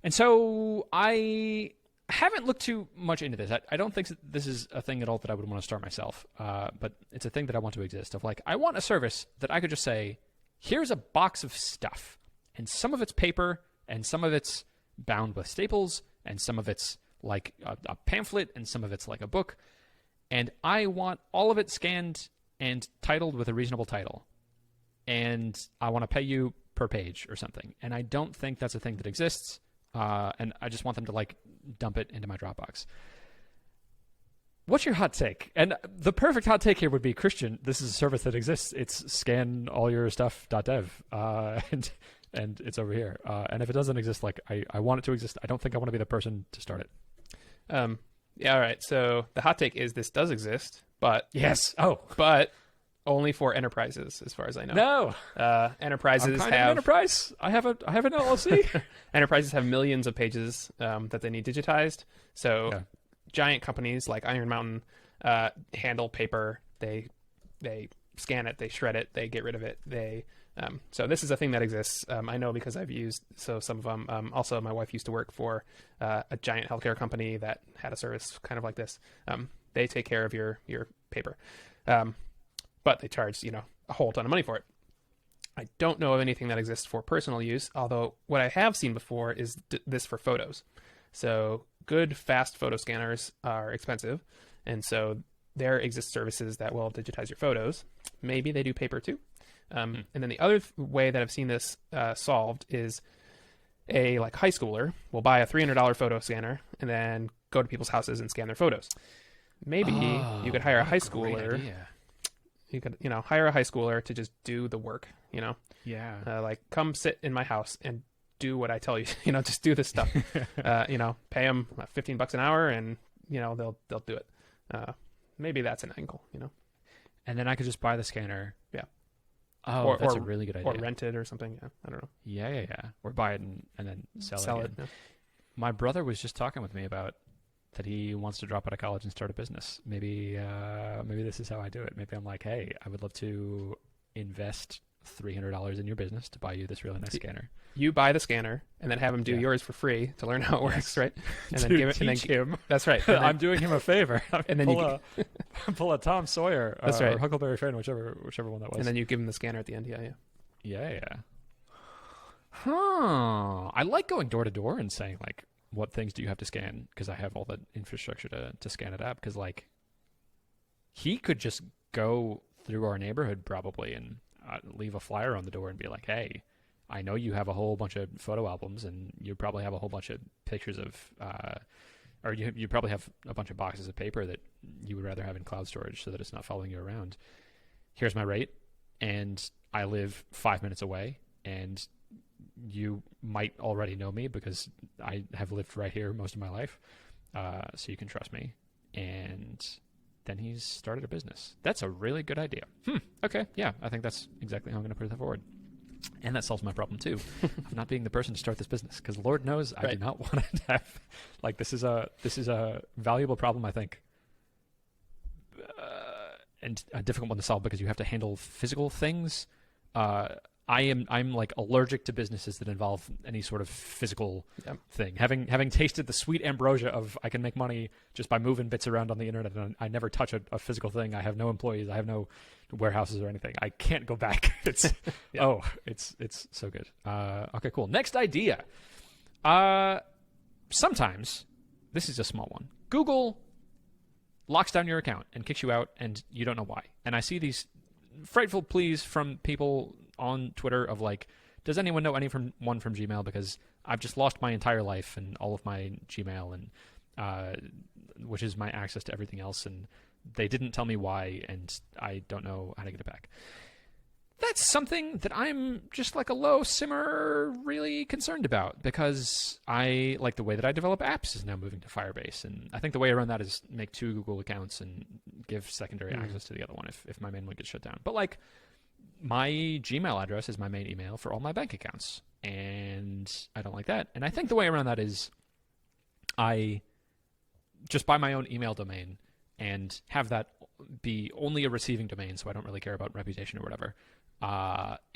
Speaker 1: And so I haven't looked too much into this. I don't think this is a thing at all that I would want to start myself, but it's a thing that I want to exist. Of like, I want a service that I could just say, here's a box of stuff, and some of it's paper, and some of it's bound with staples, and some of it's like a pamphlet, and some of it's like a book, and I want all of it scanned and titled with a reasonable title, and I want to pay you per page or something. And I don't think that's a thing that exists, and I just want them to like dump it into my Dropbox. What's your hot take? And the perfect hot take here would be, Christian, this is a service that exists. It's scanallyourstuff.dev, and it's over here. And if it doesn't exist, like I want it to exist. I don't think I want to be the person to start it.
Speaker 2: Yeah, all right. So the hot take is this does exist, but
Speaker 1: yes.
Speaker 2: But only for enterprises, as far as I know.
Speaker 1: No.
Speaker 2: Enterprises
Speaker 1: I'm kind of an enterprise. I have an LLC.
Speaker 2: Enterprises have millions of pages that they need digitized. So giant companies like Iron Mountain handle paper. They scan it, they shred it, they get rid of it. So this is a thing that exists. I know because I've used some of them. Also, my wife used to work for a giant healthcare company that had a service kind of like this. They take care of your paper. But they charge, a whole ton of money for it. I don't know of anything that exists for personal use, although what I have seen before is this for photos. So good, fast photo scanners are expensive, and so there exist services that will digitize your photos. Maybe they do paper too. And then the other way that I've seen this solved is a high schooler will buy a $300 photo scanner and then go to people's houses and scan their photos. Maybe you could hire a high schooler. You could, hire a high schooler to just do the work,
Speaker 1: Yeah.
Speaker 2: come sit in my house and do what I tell you, just do this stuff, pay them $15 an hour and, they'll do it. Maybe that's an angle,
Speaker 1: And then I could just buy the scanner.
Speaker 2: Yeah.
Speaker 1: Oh, that's a really good idea.
Speaker 2: Or rent it or something. Yeah. I don't know.
Speaker 1: Yeah. Or buy it and then sell it.
Speaker 2: Yeah.
Speaker 1: My brother was just talking with me about that he wants to drop out of college and start a business. Maybe this is how I do it. Maybe I'm like, hey, I would love to invest $300 in your business to buy you this really nice scanner.
Speaker 2: You buy the scanner and then have him do yours for free to learn how it works, right? And then give it
Speaker 1: teach him.
Speaker 2: That's right. Then,
Speaker 1: I'm doing him a favor.
Speaker 2: And then
Speaker 1: pull a Tom Sawyer.
Speaker 2: That's right.
Speaker 1: Or Huckleberry Finn, whichever one that was.
Speaker 2: And then you give him the scanner at the end.
Speaker 1: Yeah. Huh. I like going door to door and saying like, what things do you have to scan? Because I have all the infrastructure to scan it up. Because like, he could just go through our neighborhood probably and leave a flyer on the door and be like, hey, I know you have a whole bunch of photo albums and you probably have a whole bunch of pictures of, or you probably have a bunch of boxes of paper that you would rather have in cloud storage so that it's not following you around. Here's my rate, and I live 5 minutes away, and you might already know me because I have lived right here most of my life, so you can trust me. And then he's started a business. That's a really good idea. Okay, yeah, I think that's exactly how I'm going to put that forward. And that solves my problem too, of not being the person to start this business. Because Lord knows I do not want to have, like, this is a valuable problem, I think, and a difficult one to solve because you have to handle physical things. I'm like allergic to businesses that involve any sort of physical thing. Having tasted the sweet ambrosia of I can make money just by moving bits around on the internet, and I never touch a physical thing. I have no employees. I have no warehouses or anything. I can't go back. It's it's so good. Okay, cool. Next idea. Sometimes this is a small one. Google locks down your account and kicks you out, and you don't know why. And I see these frightful pleas from people on Twitter of like, does anyone know anyone from Gmail? Because I've just lost my entire life and all of my Gmail, and which is my access to everything else, and they didn't tell me why, and I don't know how to get it back. That's something that I'm just like a low simmer really concerned about, because I like the way that I develop apps is now moving to Firebase, and I think the way around that is make 2 Google accounts and give secondary access to the other one if my main one gets shut down. But like, my Gmail address is my main email for all my bank accounts, and I don't like that. And I think the way around that is I just buy my own email domain and have that be only a receiving domain, so I don't really care about reputation or whatever,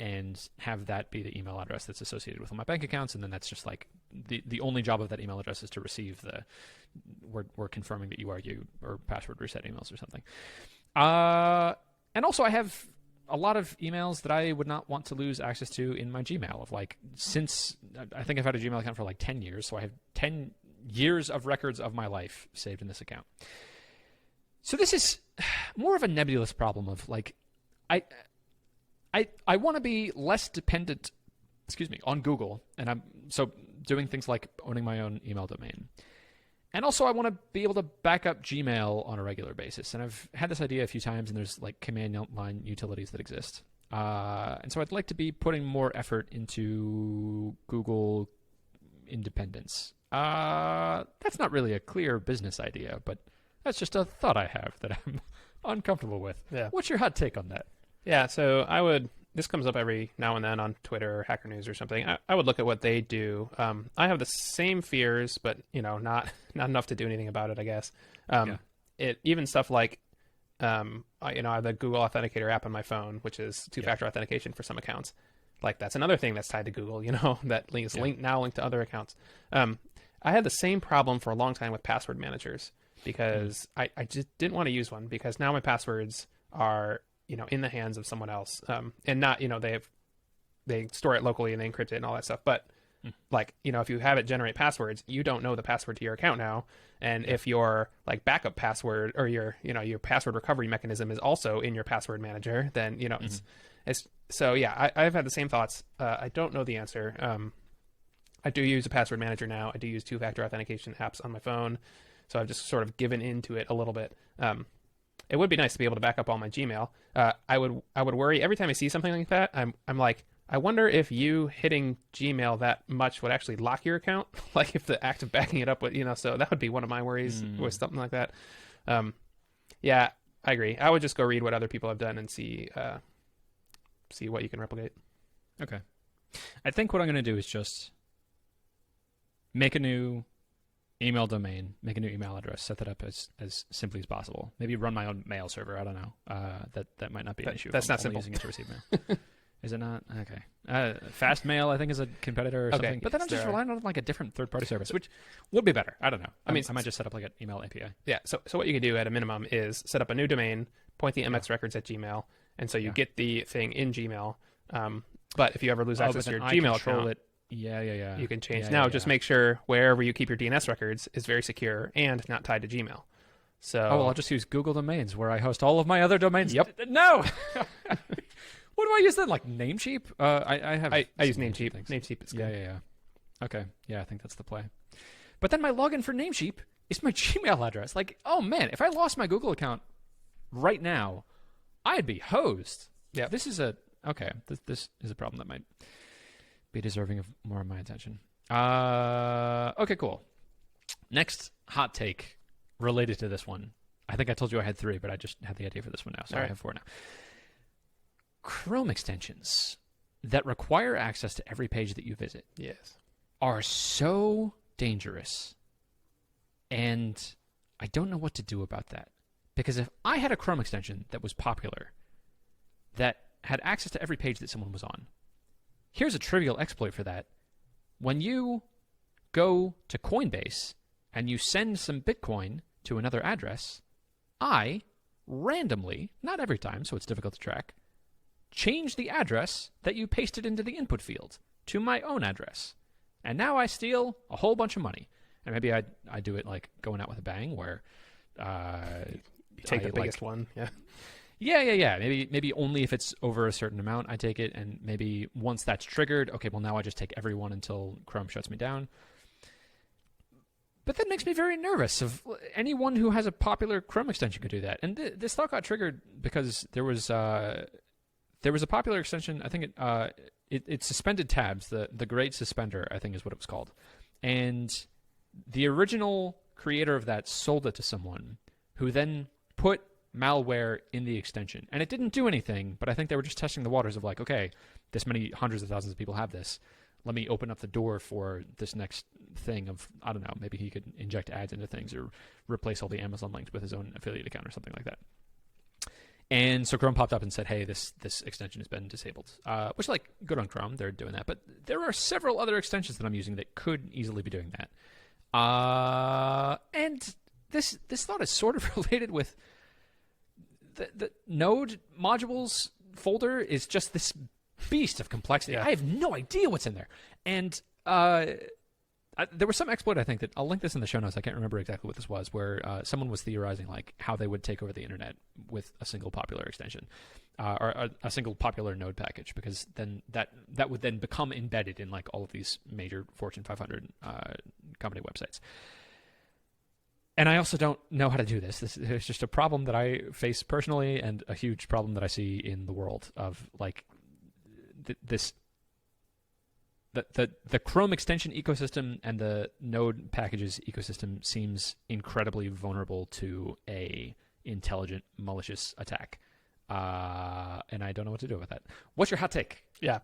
Speaker 1: and have that be the email address that's associated with all my bank accounts, and then that's just like the only job of that email address is to receive the we're confirming that you are you, or password reset emails or something. And also I have a lot of emails that I would not want to lose access to in my Gmail. Of like, since I think I've had a Gmail account for like 10 years, so I have 10 years of records of my life saved in this account. So this is more of a nebulous problem of like, I want to be less dependent, on Google, and I'm so doing things like owning my own email domain. And also I want to be able to back up Gmail on a regular basis. And I've had this idea a few times, and there's like command line utilities that exist. And so I'd like to be putting more effort into Google independence. That's not really a clear business idea, but that's just a thought I have that I'm uncomfortable with.
Speaker 2: Yeah.
Speaker 1: What's your hot take on that?
Speaker 2: Yeah, so this comes up every now and then on Twitter or Hacker News or something. I would look at what they do. I have the same fears, but not enough to do anything about it, I guess. Even stuff like, I have the Google Authenticator app on my phone, which is two-factor authentication for some accounts. Like, that's another thing that's tied to Google, that is linked to other accounts. I had the same problem for a long time with password managers, because I just didn't want to use one, because now my passwords are in the hands of someone else, and not, they store it locally and they encrypt it and all that stuff. But like, if you have it generate passwords, you don't know the password to your account now. And if your like backup password or your password recovery mechanism is also in your password manager, then, it's so yeah, I've had the same thoughts. I don't know the answer. I do use a password manager now. I do use two-factor authentication apps on my phone. So I've just sort of given into it a little bit. It would be nice to be able to back up all my Gmail. I would worry every time I see something like that. I'm like, I wonder if you hitting Gmail that much would actually lock your account, like if the act of backing it up would, so that would be one of my worries with something like that. Yeah, I agree. I would just go read what other people have done and see what you can replicate.
Speaker 1: Okay. I think what I'm going to do is just make a new email domain, make a new email address, set that up as simply as possible. Maybe run my own mail server. I don't know. That might not be an issue.
Speaker 2: That's not simple.
Speaker 1: Using it to receive mail. Is it not? Okay. Fast Mail, I think, is a competitor or something. But then I'm just relying on like a different third-party service, which would be better. I don't know. I mean, I might just set up like an email API.
Speaker 2: Yeah. So what you can do at a minimum is set up a new domain, point the MX records at Gmail, and so you get the thing in Gmail. But if you ever lose access to your Gmail account, you can change. Just make sure wherever you keep your DNS records is very secure and not tied to Gmail. So
Speaker 1: I'll just use Google Domains where I host all of my other domains.
Speaker 2: Yep.
Speaker 1: No. What do I use then? Like Namecheap? I
Speaker 2: use Namecheap. Namecheap is good.
Speaker 1: Yeah. Okay. Yeah, I think that's the play. But then my login for Namecheap is my Gmail address. Like, oh man, if I lost my Google account right now, I'd be hosed.
Speaker 2: Yeah.
Speaker 1: This is a problem that might be deserving of more of my attention. Okay, cool. Next hot take related to this one. I think I told you I had 3, but I just had the idea for this one now, so I have 4 now. Chrome extensions that require access to every page that you visit are so dangerous. And I don't know what to do about that. Because if I had a Chrome extension that was popular, that had access to every page that someone was on, here's a trivial exploit for that. When you go to Coinbase and you send some Bitcoin to another address, I randomly, not every time, so it's difficult to track, change the address that you pasted into the input field to my own address. And now I steal a whole bunch of money. And maybe I do it like going out with a bang where
Speaker 2: you take the biggest one. Yeah.
Speaker 1: Yeah. Maybe only if it's over a certain amount I take it, and maybe once that's triggered, okay, well now I just take everyone until Chrome shuts me down. But that makes me very nervous. Of anyone who has a popular Chrome extension could do that. And this thought got triggered because there was a popular extension. I think it suspended tabs. The Great Suspender, I think, is what it was called. And the original creator of that sold it to someone who then put malware in the extension. And it didn't do anything, but I think they were just testing the waters of like, okay, this many hundreds of thousands of people have this. Let me open up the door for this next thing of, I don't know, maybe he could inject ads into things or replace all the Amazon links with his own affiliate account or something like that. And so Chrome popped up and said, hey, this extension has been disabled, which, like, good on Chrome. They're doing that. But there are several other extensions that I'm using that could easily be doing that. And this thought is sort of related with the Node modules folder is just this beast of complexity.
Speaker 2: Yeah.
Speaker 1: I have no idea what's in there. And there was some exploit, I think, that I'll link this in the show notes. I can't remember exactly what this was, where someone was theorizing like how they would take over the internet with a single popular extension or a single popular node package, because then that would then become embedded in like all of these major Fortune 500 company websites. And I also don't know how to do this. This is just a problem that I face personally, and a huge problem that I see in the world of like this. The Chrome extension ecosystem and the Node packages ecosystem seems incredibly vulnerable to a intelligent, malicious attack. And I don't know what to do with that. What's your hot take?
Speaker 2: Yeah.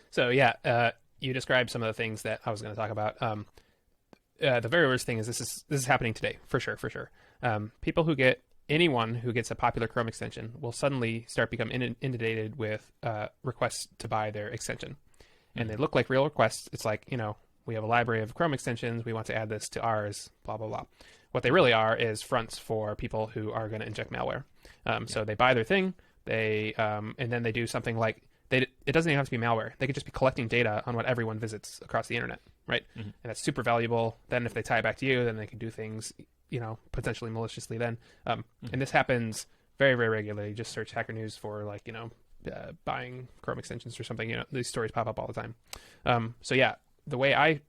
Speaker 2: So, you described some of the things that I was going to talk about. The very worst thing is this is happening today, for sure. Anyone who gets a popular Chrome extension will suddenly start becoming inundated with requests to buy their extension. And they look like real requests. It's like, we have a library of Chrome extensions. We want to add this to ours, blah, blah, blah. What they really are is fronts for people who are going to inject malware. So they buy their thing, and then they do something like, it doesn't even have to be malware. They could just be collecting data on what everyone visits across the internet, right? Mm-hmm. And that's super valuable. Then if they tie it back to you, then they can do things, potentially maliciously then. And this happens very, very regularly. Just search Hacker News for buying Chrome extensions or something. These stories pop up all the time. The way I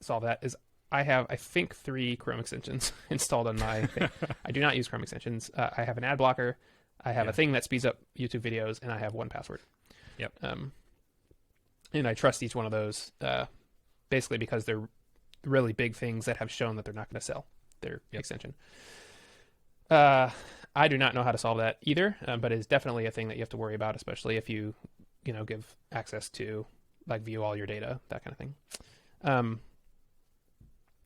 Speaker 2: solve that is I have, I think, 3 Chrome extensions installed on my thing. I do not use Chrome extensions. I have an ad blocker. I have a thing that speeds up YouTube videos, and I have 1Password.
Speaker 1: Yep.
Speaker 2: And I trust each one of those basically because they're really big things that have shown that they're not going to sell their extension. I do not know how to solve that either, but it's definitely a thing that you have to worry about, especially if you give access to like view all your data, that kind of thing.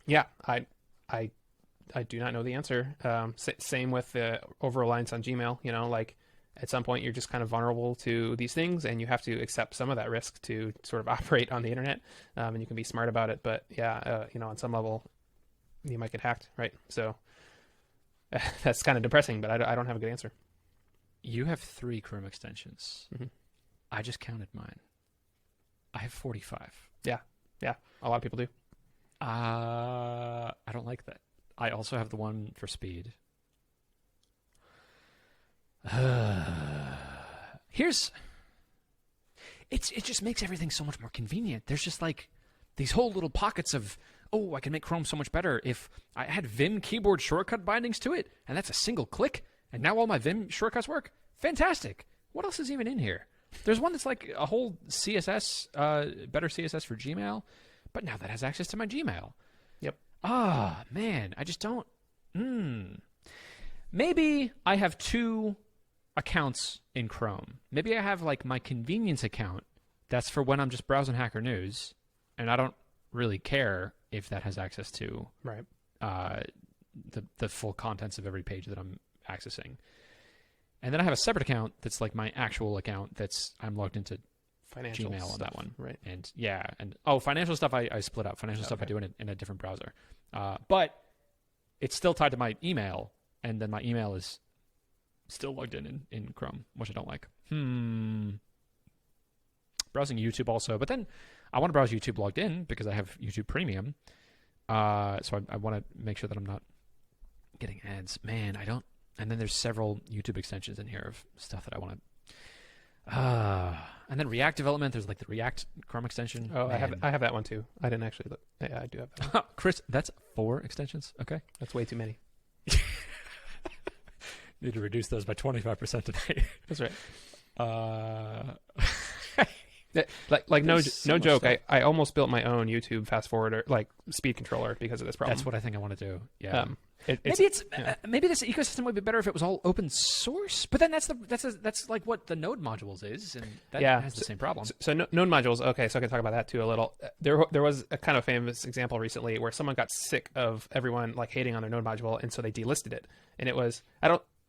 Speaker 2: Yeah, I do not know the answer. Same with the over-reliance on Gmail. Like at some point you're just kind of vulnerable to these things, and you have to accept some of that risk to sort of operate on the internet. And you can be smart about it, but yeah, on some level you might get hacked, right? So that's kind of depressing, but I don't have a good answer.
Speaker 1: You have 3 Chrome extensions.
Speaker 2: Mm-hmm.
Speaker 1: I just counted mine. I have 45.
Speaker 2: Yeah, a lot of people do.
Speaker 1: I don't like that. I also have the one for speed. It just makes everything so much more convenient. There's just like these whole little pockets of, I can make Chrome so much better if I add Vim keyboard shortcut bindings to it, and that's a single click, and now all my Vim shortcuts work. Fantastic. What else is even in here? There's one that's like a whole CSS, better CSS for Gmail, but now that has access to my Gmail.
Speaker 2: Yep.
Speaker 1: Man, I just don't. Maybe I have 2 accounts in Chrome. Maybe I have like my convenience account that's for when I'm just browsing Hacker News, and I don't really care if that has access to the full contents of every page that I'm accessing. And then I have a separate account that's like my actual account that's I'm logged into
Speaker 2: Financial
Speaker 1: Gmail
Speaker 2: stuff,
Speaker 1: on that one.
Speaker 2: right?
Speaker 1: And financial stuff I split up. Financial stuff I do in a different browser. But it's still tied to my email, and then my email is still logged in Chrome, which I don't like. Browsing YouTube also, but then I want to browse YouTube logged in because I have YouTube Premium. So I want to make sure that I'm not getting ads. Man, I don't. And then there's several YouTube extensions in here of stuff that I want to. And then React development. There's like the React Chrome extension.
Speaker 2: Oh,
Speaker 1: Man.
Speaker 2: I have that one too. I didn't actually look. Yeah, I do have that one.
Speaker 1: Chris, that's 4 extensions. Okay,
Speaker 2: That's way too many.
Speaker 1: need to reduce those by 25% today.
Speaker 2: That's right. No
Speaker 1: so
Speaker 2: joke.
Speaker 1: stuff.
Speaker 2: I almost built my own YouTube fast forwarder, like speed controller, because of this problem.
Speaker 1: That's what I think I want to do. Yeah.
Speaker 2: Maybe
Speaker 1: this ecosystem would be better if it was all open source. But then that's like what the Node modules is, and that has the same problem.
Speaker 2: So Node modules. Okay, so I can talk about that too a little. There was a kind of famous example recently where someone got sick of everyone like hating on their Node module, and so they delisted it. And it was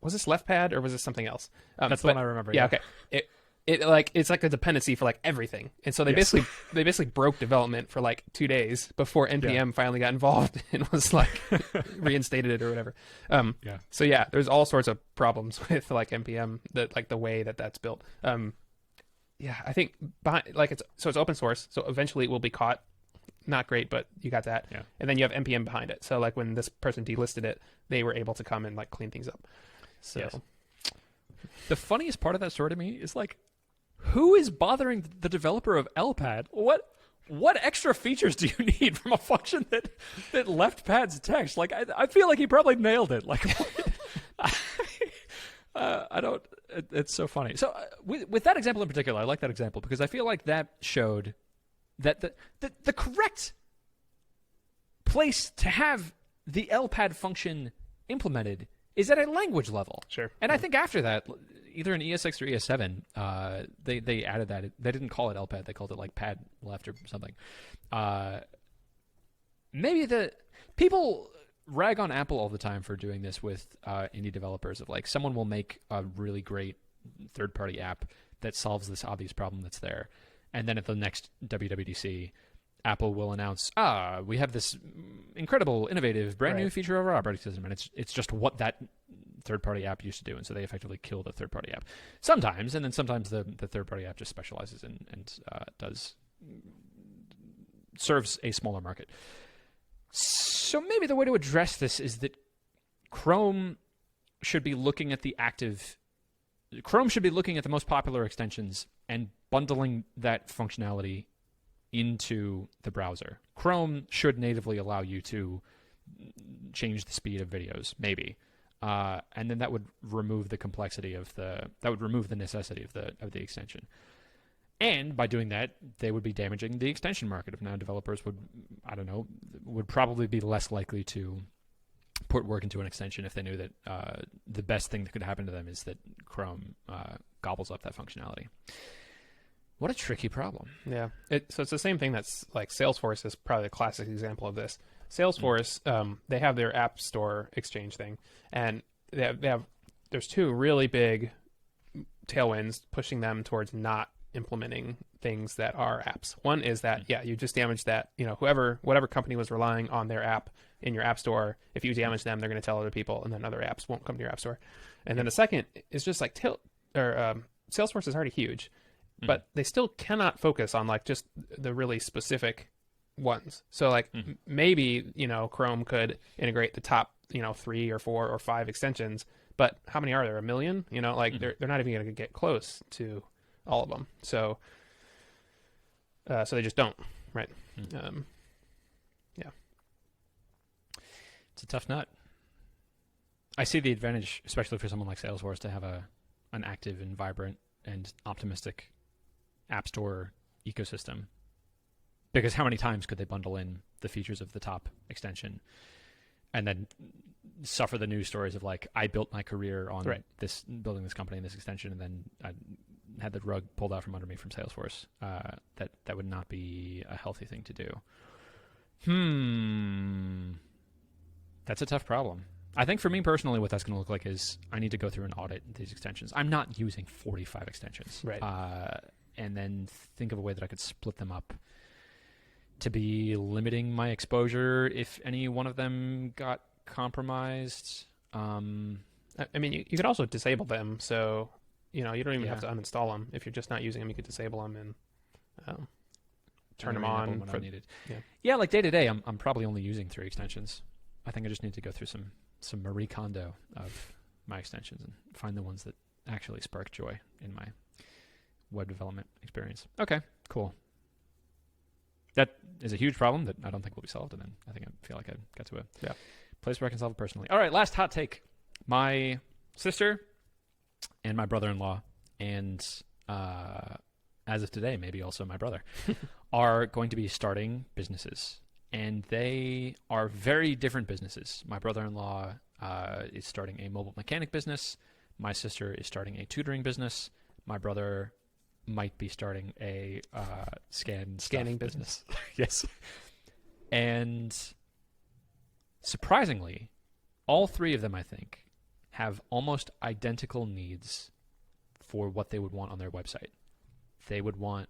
Speaker 2: was this LeftPad or was this something else?
Speaker 1: That's the one I remember.
Speaker 2: Yeah. Okay. It's like a dependency for like everything, and so they basically broke development for like 2 days before NPM finally got involved and was like reinstated it or whatever. So yeah, there's all sorts of problems with like NPM, the way that's built. I think it's open source, so eventually it will be caught. Not great, but you got that.
Speaker 1: Yeah.
Speaker 2: And then you have NPM behind it. So like when this person delisted it, they were able to come and like clean things up. So
Speaker 1: the funniest part of that story to me is like, who is bothering the developer of LPAD? What extra features do you need from a function that left pads text? Like, I feel like he probably nailed it. Like, I don't. It's so funny. So with that example in particular, I like that example because I feel like that showed that the correct place to have the LPAD function implemented is at a language level.
Speaker 2: Sure.
Speaker 1: And I think after that, either in ES6 or ES7, they added that. They didn't call it LPAD. They called it like pad left or something. Maybe the people rag on Apple all the time for doing this with indie developers of like someone will make a really great third-party app that solves this obvious problem that's there. And then at the next WWDC, Apple will announce, we have this incredible, innovative, brand new feature of our operating system, and it's just what that third-party app used to do, and so they effectively kill the third-party app. Sometimes, and then sometimes the third-party app just specializes and serves a smaller market. So maybe the way to address this is that Chrome should be looking at the most popular extensions and bundling that functionality into the browser. Chrome should natively allow you to change the speed of videos, maybe, and then that would remove the complexity of that would remove the necessity of the extension. And by doing that, they would be damaging the extension market. If now developers would probably be less likely to put work into an extension if they knew that the best thing that could happen to them is that Chrome gobbles up that functionality. What a tricky problem.
Speaker 2: Yeah. So it's the same thing that's like Salesforce is probably a classic example of this. Salesforce, they have their App Store Exchange thing, and there's two really big tailwinds pushing them towards not implementing things that are apps. One is that, you just damage that, whatever company was relying on their app in your app store, if you damage them, they're going to tell other people, and then other apps won't come to your app store. And then the second is just like Salesforce is already huge, but they still cannot focus on like just the really specific ones. So like maybe, Chrome could integrate the top, 3 or 4 or 5 extensions, but how many are there? 1 million? They're not even going to get close to all of them. So they just don't, right? Yeah.
Speaker 1: It's a tough nut. I see the advantage, especially for someone like Salesforce, to have an active and vibrant and optimistic app store ecosystem. Because how many times could they bundle in the features of the top extension and then suffer the news stories of like, I built my career on building this company and this extension, and then I had the rug pulled out from under me from Salesforce. That would not be a healthy thing to do. That's a tough problem. I think for me personally, what that's going to look like is I need to go through and audit these extensions. I'm not using 45 extensions.
Speaker 2: Right.
Speaker 1: And then think of a way that I could split them up to be limiting my exposure if any one of them got compromised.
Speaker 2: I mean, you could also disable them. So, you don't even have to uninstall them. If you're just not using them, you could disable them and turn them on
Speaker 1: when I needed.
Speaker 2: Yeah,
Speaker 1: like day to day, I'm probably only using 3 extensions. I think I just need to go through some Marie Kondo of my extensions and find the ones that actually spark joy in my web development experience. Okay, cool. That is a huge problem that I don't think will be solved, and then I feel like I got to a place where I can solve it personally. All right, last hot take. My sister and my brother-in-law, and as of today, maybe also my brother, are going to be starting businesses. And they are very different businesses. My brother-in-law is starting a mobile mechanic business. My sister is starting a tutoring business. My brother might be starting a scanning business. Yes. And surprisingly, all 3 of them, I think, have almost identical needs for what they would want on their website. They would want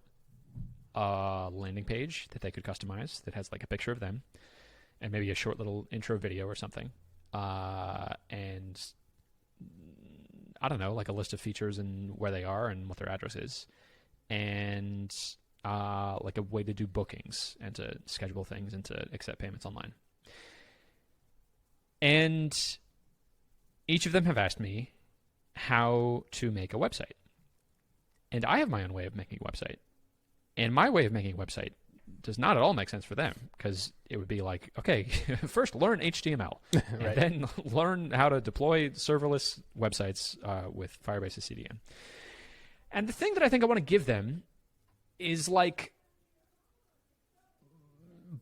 Speaker 1: a landing page that they could customize that has like a picture of them and maybe a short little intro video or something. And I don't know, like a list of features and where they are and what their address is. And like a way to do bookings and to schedule things and to accept payments online. And each of them have asked me how to make a website. And I have my own way of making a website. And my way of making a website does not at all make sense for them, because it would be like, okay, first learn HTML, and then learn how to deploy serverless websites with Firebase's CDN. And the thing that I think I want to give them is like,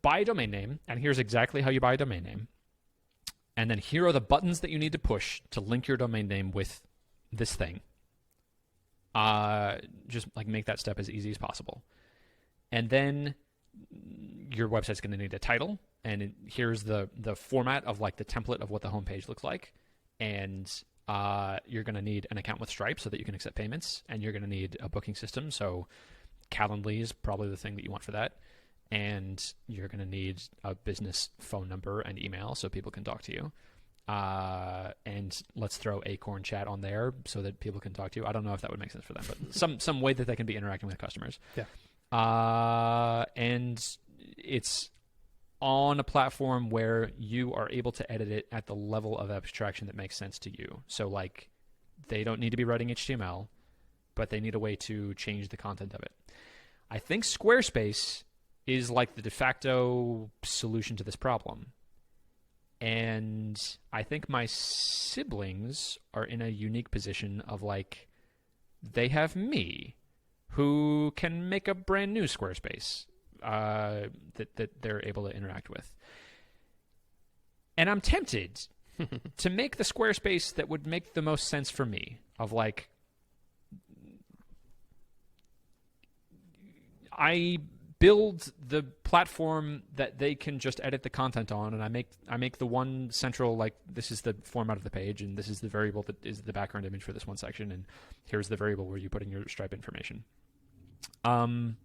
Speaker 1: buy a domain name, and here's exactly how you buy a domain name. And then here are the buttons that you need to push to link your domain name with this thing. Just like make that step as easy as possible. And then your website's going to need a title, and here's the format of like the template of what the homepage looks like. And you're going to need an account with Stripe so that you can accept payments, and you're going to need a booking system. So Calendly is probably the thing that you want for that. And you're going to need a business phone number and email so people can talk to you. And let's throw Acorn Chat on there so that people can talk to you. I don't know if that would make sense for them, but some way that they can be interacting with customers.
Speaker 2: Yeah.
Speaker 1: And it's on a platform where you are able to edit it at the level of abstraction that makes sense to you. So like, they don't need to be writing HTML, but they need a way to change the content of it. I think Squarespace is like the de facto solution to this problem. And I think my siblings are in a unique position of like, they have me, who can make a brand new Squarespace that they're able to interact with. And I'm tempted to make the Squarespace that would make the most sense for me, of like, I build the platform that they can just edit the content on, and I make the one central, like, this is the format of the page, and this is the variable that is the background image for this one section, and here's the variable where you put in your Stripe information. And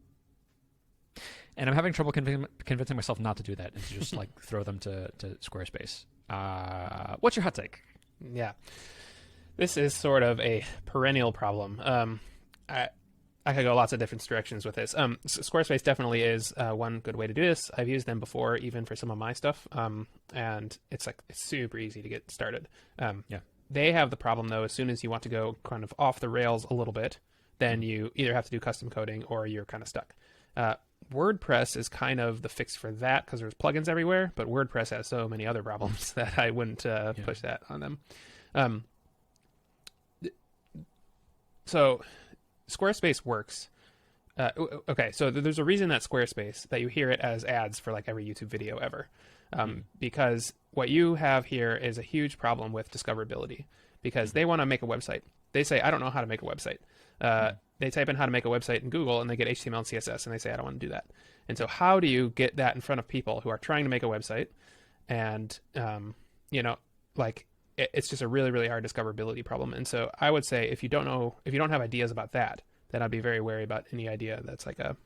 Speaker 1: I'm having trouble convincing myself not to do that and to just like throw them to Squarespace. What's your hot take?
Speaker 2: Yeah, this is sort of a perennial problem. I could go lots of different directions with this. Squarespace definitely is one good way to do this. I've used them before, even for some of my stuff, and it's super easy to get started. They have the problem though. As soon as you want to go kind of off the rails a little bit, then you either have to do custom coding or you're kind of stuck. WordPress is kind of the fix for that because there's plugins everywhere, but WordPress has so many other problems that I wouldn't push that on them. So Squarespace works. Okay, so there's a reason that Squarespace, that you hear it as ads for like every YouTube video ever. Because what you have here is a huge problem with discoverability, because they want to make a website. They say, I don't know how to make a website. They type in how to make a website in Google and they get HTML and CSS and they say, I don't want to do that. And so how do you get that in front of people who are trying to make a website? And, it's just a really, really hard discoverability problem. And so I would say if you don't have ideas about that, then I'd be very wary about any idea that's like a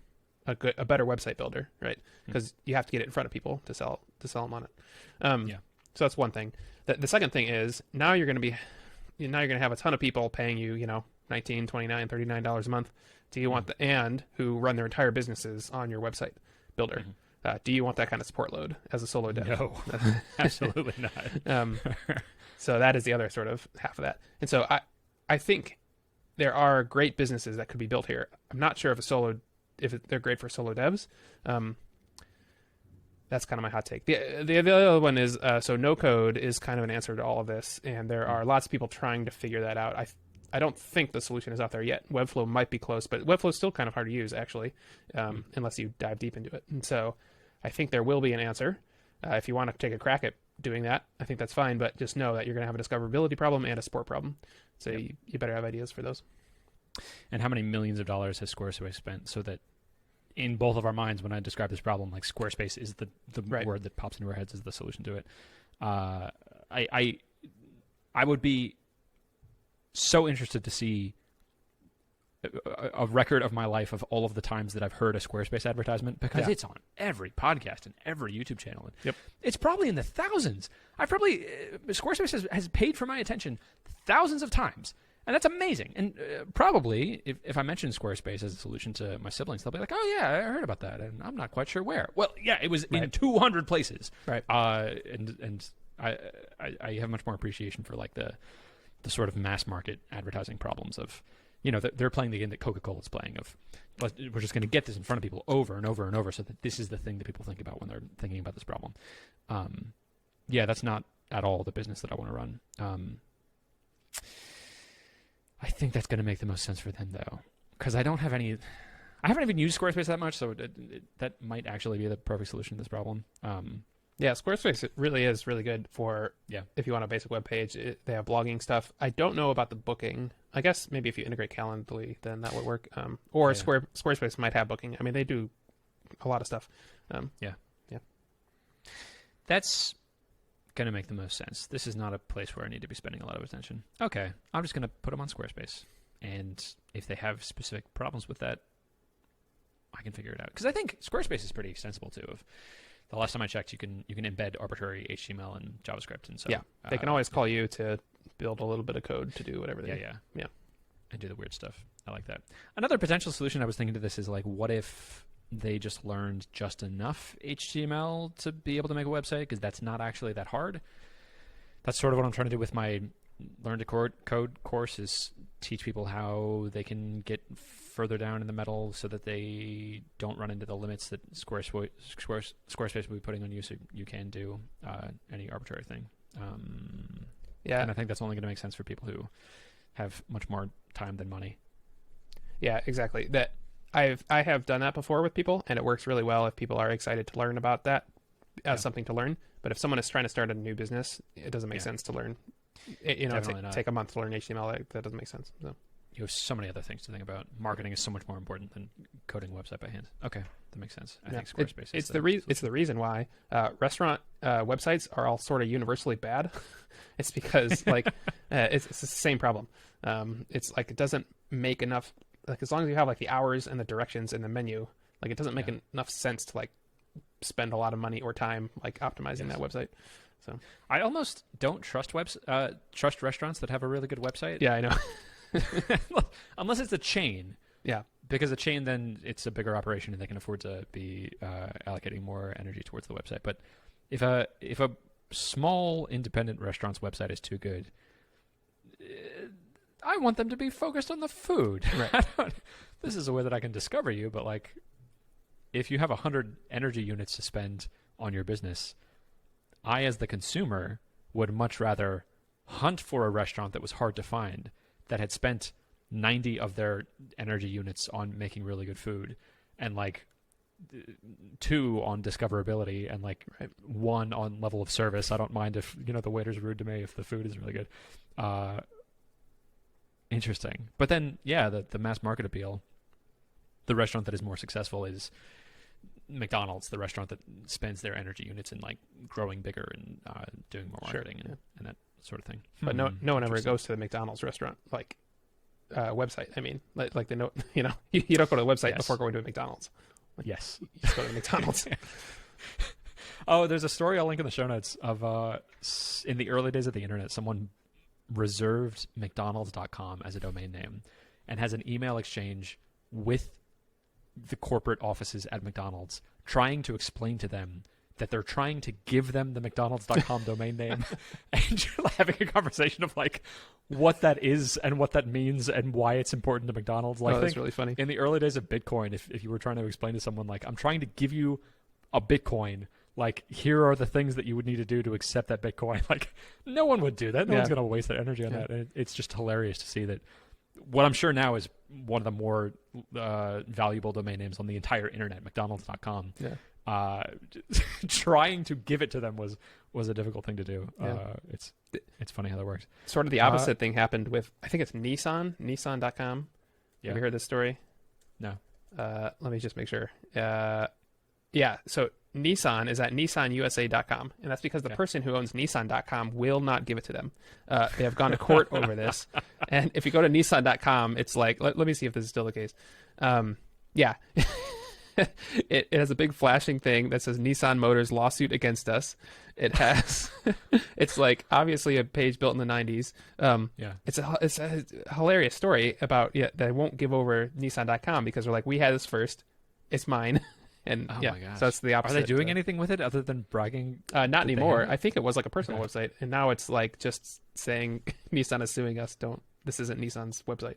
Speaker 2: better website builder, right? Because you have to get it in front of people to sell them on it. So that's one thing. The second thing is now you're going to have a ton of people paying you, $19, $29, $39 a month. Do you want who run their entire businesses on your website builder? Do you want that kind of support load as a solo dev?
Speaker 1: No, absolutely not.
Speaker 2: So that is the other sort of half of that. And so I think there are great businesses that could be built here. I'm not sure if they're great for solo devs. That's kind of my hot take. The other one is, so no code is kind of an answer to all of this. And there are lots of people trying to figure that out. I don't think the solution is out there yet. Webflow might be close, but Webflow is still kind of hard to use, actually, unless you dive deep into it. And so I think there will be an answer. If you want to take a crack at doing that, I think that's fine, but just know that you're going to have a discoverability problem and a support problem. So you better have ideas for those.
Speaker 1: And how many millions of dollars has Squarespace spent so that in both of our minds, when I describe this problem, like Squarespace is the
Speaker 2: right.
Speaker 1: word that pops into our heads as the solution to it. I would be so interested to see a record of my life of all of the times that I've heard a Squarespace advertisement, because it's on every podcast and every YouTube channel. And it's probably in the thousands. Squarespace has paid for my attention thousands of times. And that's amazing. And probably, if I mention Squarespace as a solution to my siblings, they'll be like, oh, yeah, I heard about that, and I'm not quite sure where. Well, yeah, it was in 200 places.
Speaker 2: Right.
Speaker 1: And I have much more appreciation for like the sort of mass market advertising problems of, they're playing the game that Coca-Cola's playing of, we're just going to get this in front of people over and over and over so that this is the thing that people think about when they're thinking about this problem. That's not at all the business that I want to run. I think that's going to make the most sense for them, though, because I haven't even used Squarespace that much, so that might actually be the perfect solution to this problem.
Speaker 2: Squarespace really is really good for if you want a basic web page. They have blogging stuff. I don't know about the booking. I guess maybe if you integrate Calendly, then that would work. Squarespace might have booking. I mean, they do a lot of stuff.
Speaker 1: That's going to make the most sense. This is not a place where I need to be spending a lot of attention. Okay, I'm just going to put them on Squarespace. And if they have specific problems with that, I can figure it out. Because I think Squarespace is pretty extensible, too. The last time I checked, you can embed arbitrary HTML and JavaScript. And so
Speaker 2: they can always call you to build a little bit of code to do whatever they
Speaker 1: and do the weird stuff. I like that. Another potential solution I was thinking to this is like, what if they just learned just enough HTML to be able to make a website, because that's not actually that hard. That's sort of what I'm trying to do with my Learn to Code course, is teach people how they can get further down in the metal so that they don't run into the limits that Squarespace will be putting on you, so you can do any arbitrary thing. And I think that's only going to make sense for people who have much more time than money.
Speaker 2: Yeah, exactly. That I have done that before with people, and it works really well if people are excited to learn about that as something to learn. But if someone is trying to start a new business, it doesn't make sense to learn. Take a month to learn HTML. That doesn't make sense. So.
Speaker 1: You have so many other things to think about. Marketing is so much more important than coding a website by hand. Okay, that makes sense. I think Squarespace
Speaker 2: it's the reason why restaurant websites are all sort of universally bad. It's because like it's the same problem. It's like it doesn't make enough. Like as long as you have like the hours and the directions in the menu, like it doesn't make enough sense to like spend a lot of money or time like optimizing that website. So
Speaker 1: I almost don't trust trust restaurants that have a really good website.
Speaker 2: Yeah, I know.
Speaker 1: Unless it's a chain.
Speaker 2: Yeah.
Speaker 1: Because a chain, then it's a bigger operation and they can afford to be allocating more energy towards the website. But if a small independent restaurant's website is too good, I want them to be focused on the food.
Speaker 2: Right.
Speaker 1: This is a way that I can discover you, but like if you have 100 energy units to spend on your business, I as the consumer would much rather hunt for a restaurant that was hard to find, that had spent 90 of their energy units on making really good food, and like 2 on discoverability, and like 1 on level of service. I don't mind if the waiter's rude to me if the food is really good. Interesting. But then the mass market appeal, the restaurant that is more successful is McDonald's, the restaurant that spends their energy units in like growing bigger and doing more marketing and that sort of thing.
Speaker 2: But no one ever goes to the McDonald's restaurant like website. I mean, like they know, you don't go to the website before going to a McDonald's. Like,
Speaker 1: yes,
Speaker 2: you just go to McDonald's.
Speaker 1: Oh, there's a story I'll link in the show notes of in the early days of the internet, someone reserved McDonald's.com as a domain name and has an email exchange with the corporate offices at McDonald's, trying to explain to them that they're trying to give them the McDonald's.com domain name, and you're having a conversation of like what that is and what that means and why it's important to McDonald's. Like,
Speaker 2: that's really funny.
Speaker 1: In the early days of Bitcoin, if you were trying to explain to someone like, I'm trying to give you a Bitcoin, like here are the things that you would need to do to accept that Bitcoin. Like no one would do that. No one's going to waste their energy on that. And it's just hilarious to see that. What I'm sure now is one of the more valuable domain names on the entire internet, McDonald's.com.
Speaker 2: Yeah.
Speaker 1: Trying to give it to them was a difficult thing to do. It's funny how that works.
Speaker 2: Sort of the opposite thing happened with, I think it's Nissan.com.
Speaker 1: Yeah.
Speaker 2: Have you heard this story?
Speaker 1: No.
Speaker 2: Let me just make sure. So Nissan is at nissanusa.com, and that's because the person who owns Nissan.com will not give it to them. They have gone to court over this. And if you go to Nissan.com, it's like, let me see if this is still the case. It has a big flashing thing that says Nissan Motors lawsuit against us. It has, it's like obviously a page built in the 90s. It's a hilarious story about they won't give over Nissan.com because they're like, we had this first, it's mine. And
Speaker 1: my gosh.
Speaker 2: So it's the opposite.
Speaker 1: Are they doing anything with it other than bragging?
Speaker 2: Not anymore. I think it was like a personal website, and now it's like just saying Nissan is suing us. This isn't Nissan's website.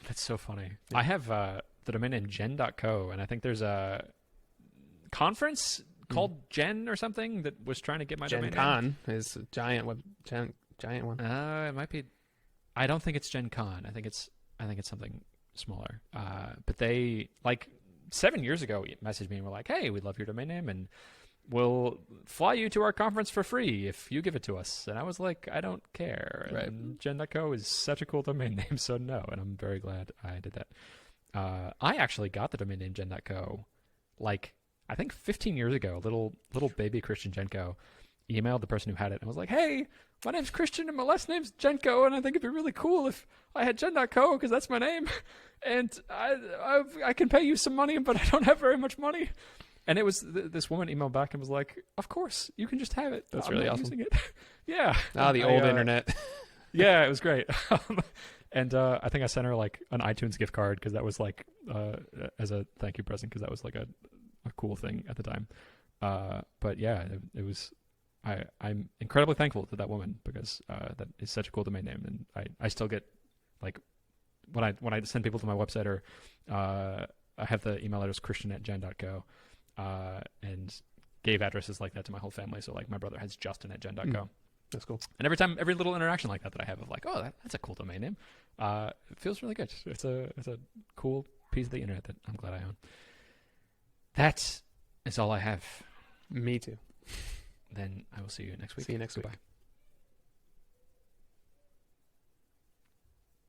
Speaker 1: That's so funny. Yeah. I have the domain name gen.co, and I think there's a conference called Gen or something that was trying to get my domain name.
Speaker 2: GenCon is a giant one.
Speaker 1: It might be. I don't think it's GenCon. I think it's something smaller. But they 7 years ago messaged me and were like, hey, we'd love your domain name and we'll fly you to our conference for free if you give it to us. And I was like, I don't care.
Speaker 2: Right.
Speaker 1: And gen.co is such a cool domain name, so no. And I'm very glad I did that. I actually got the domain name gen.co I think 15 years ago. Little baby Christian Genko emailed the person who had it and was like, hey, my name's Christian and my last name's Genko, and I think it'd be really cool if I had gen.co because that's my name, and I can pay you some money, but I don't have very much money. And it was this woman emailed back and was like, of course, you can just have it.
Speaker 2: That's really awesome.
Speaker 1: Using it. Yeah.
Speaker 2: The old internet.
Speaker 1: Yeah, it was great. And I think I sent her an iTunes gift card because that was as a thank you present, because that was a cool thing at the time. But yeah, it was. I'm incredibly thankful to that woman because that is such a cool domain name, and I still get when I send people to my website, or I have the email address christian@gen.co, and gave addresses like that to my whole family. So my brother has Justin@gen.co.
Speaker 2: That's cool.
Speaker 1: And every little interaction like that I have of like, oh, that's a cool domain name, it feels really good. It's a cool piece of the internet that I'm glad I own. That is all I have.
Speaker 2: Me too.
Speaker 1: Then I will see you next week.
Speaker 2: See you next week.
Speaker 1: Goodbye.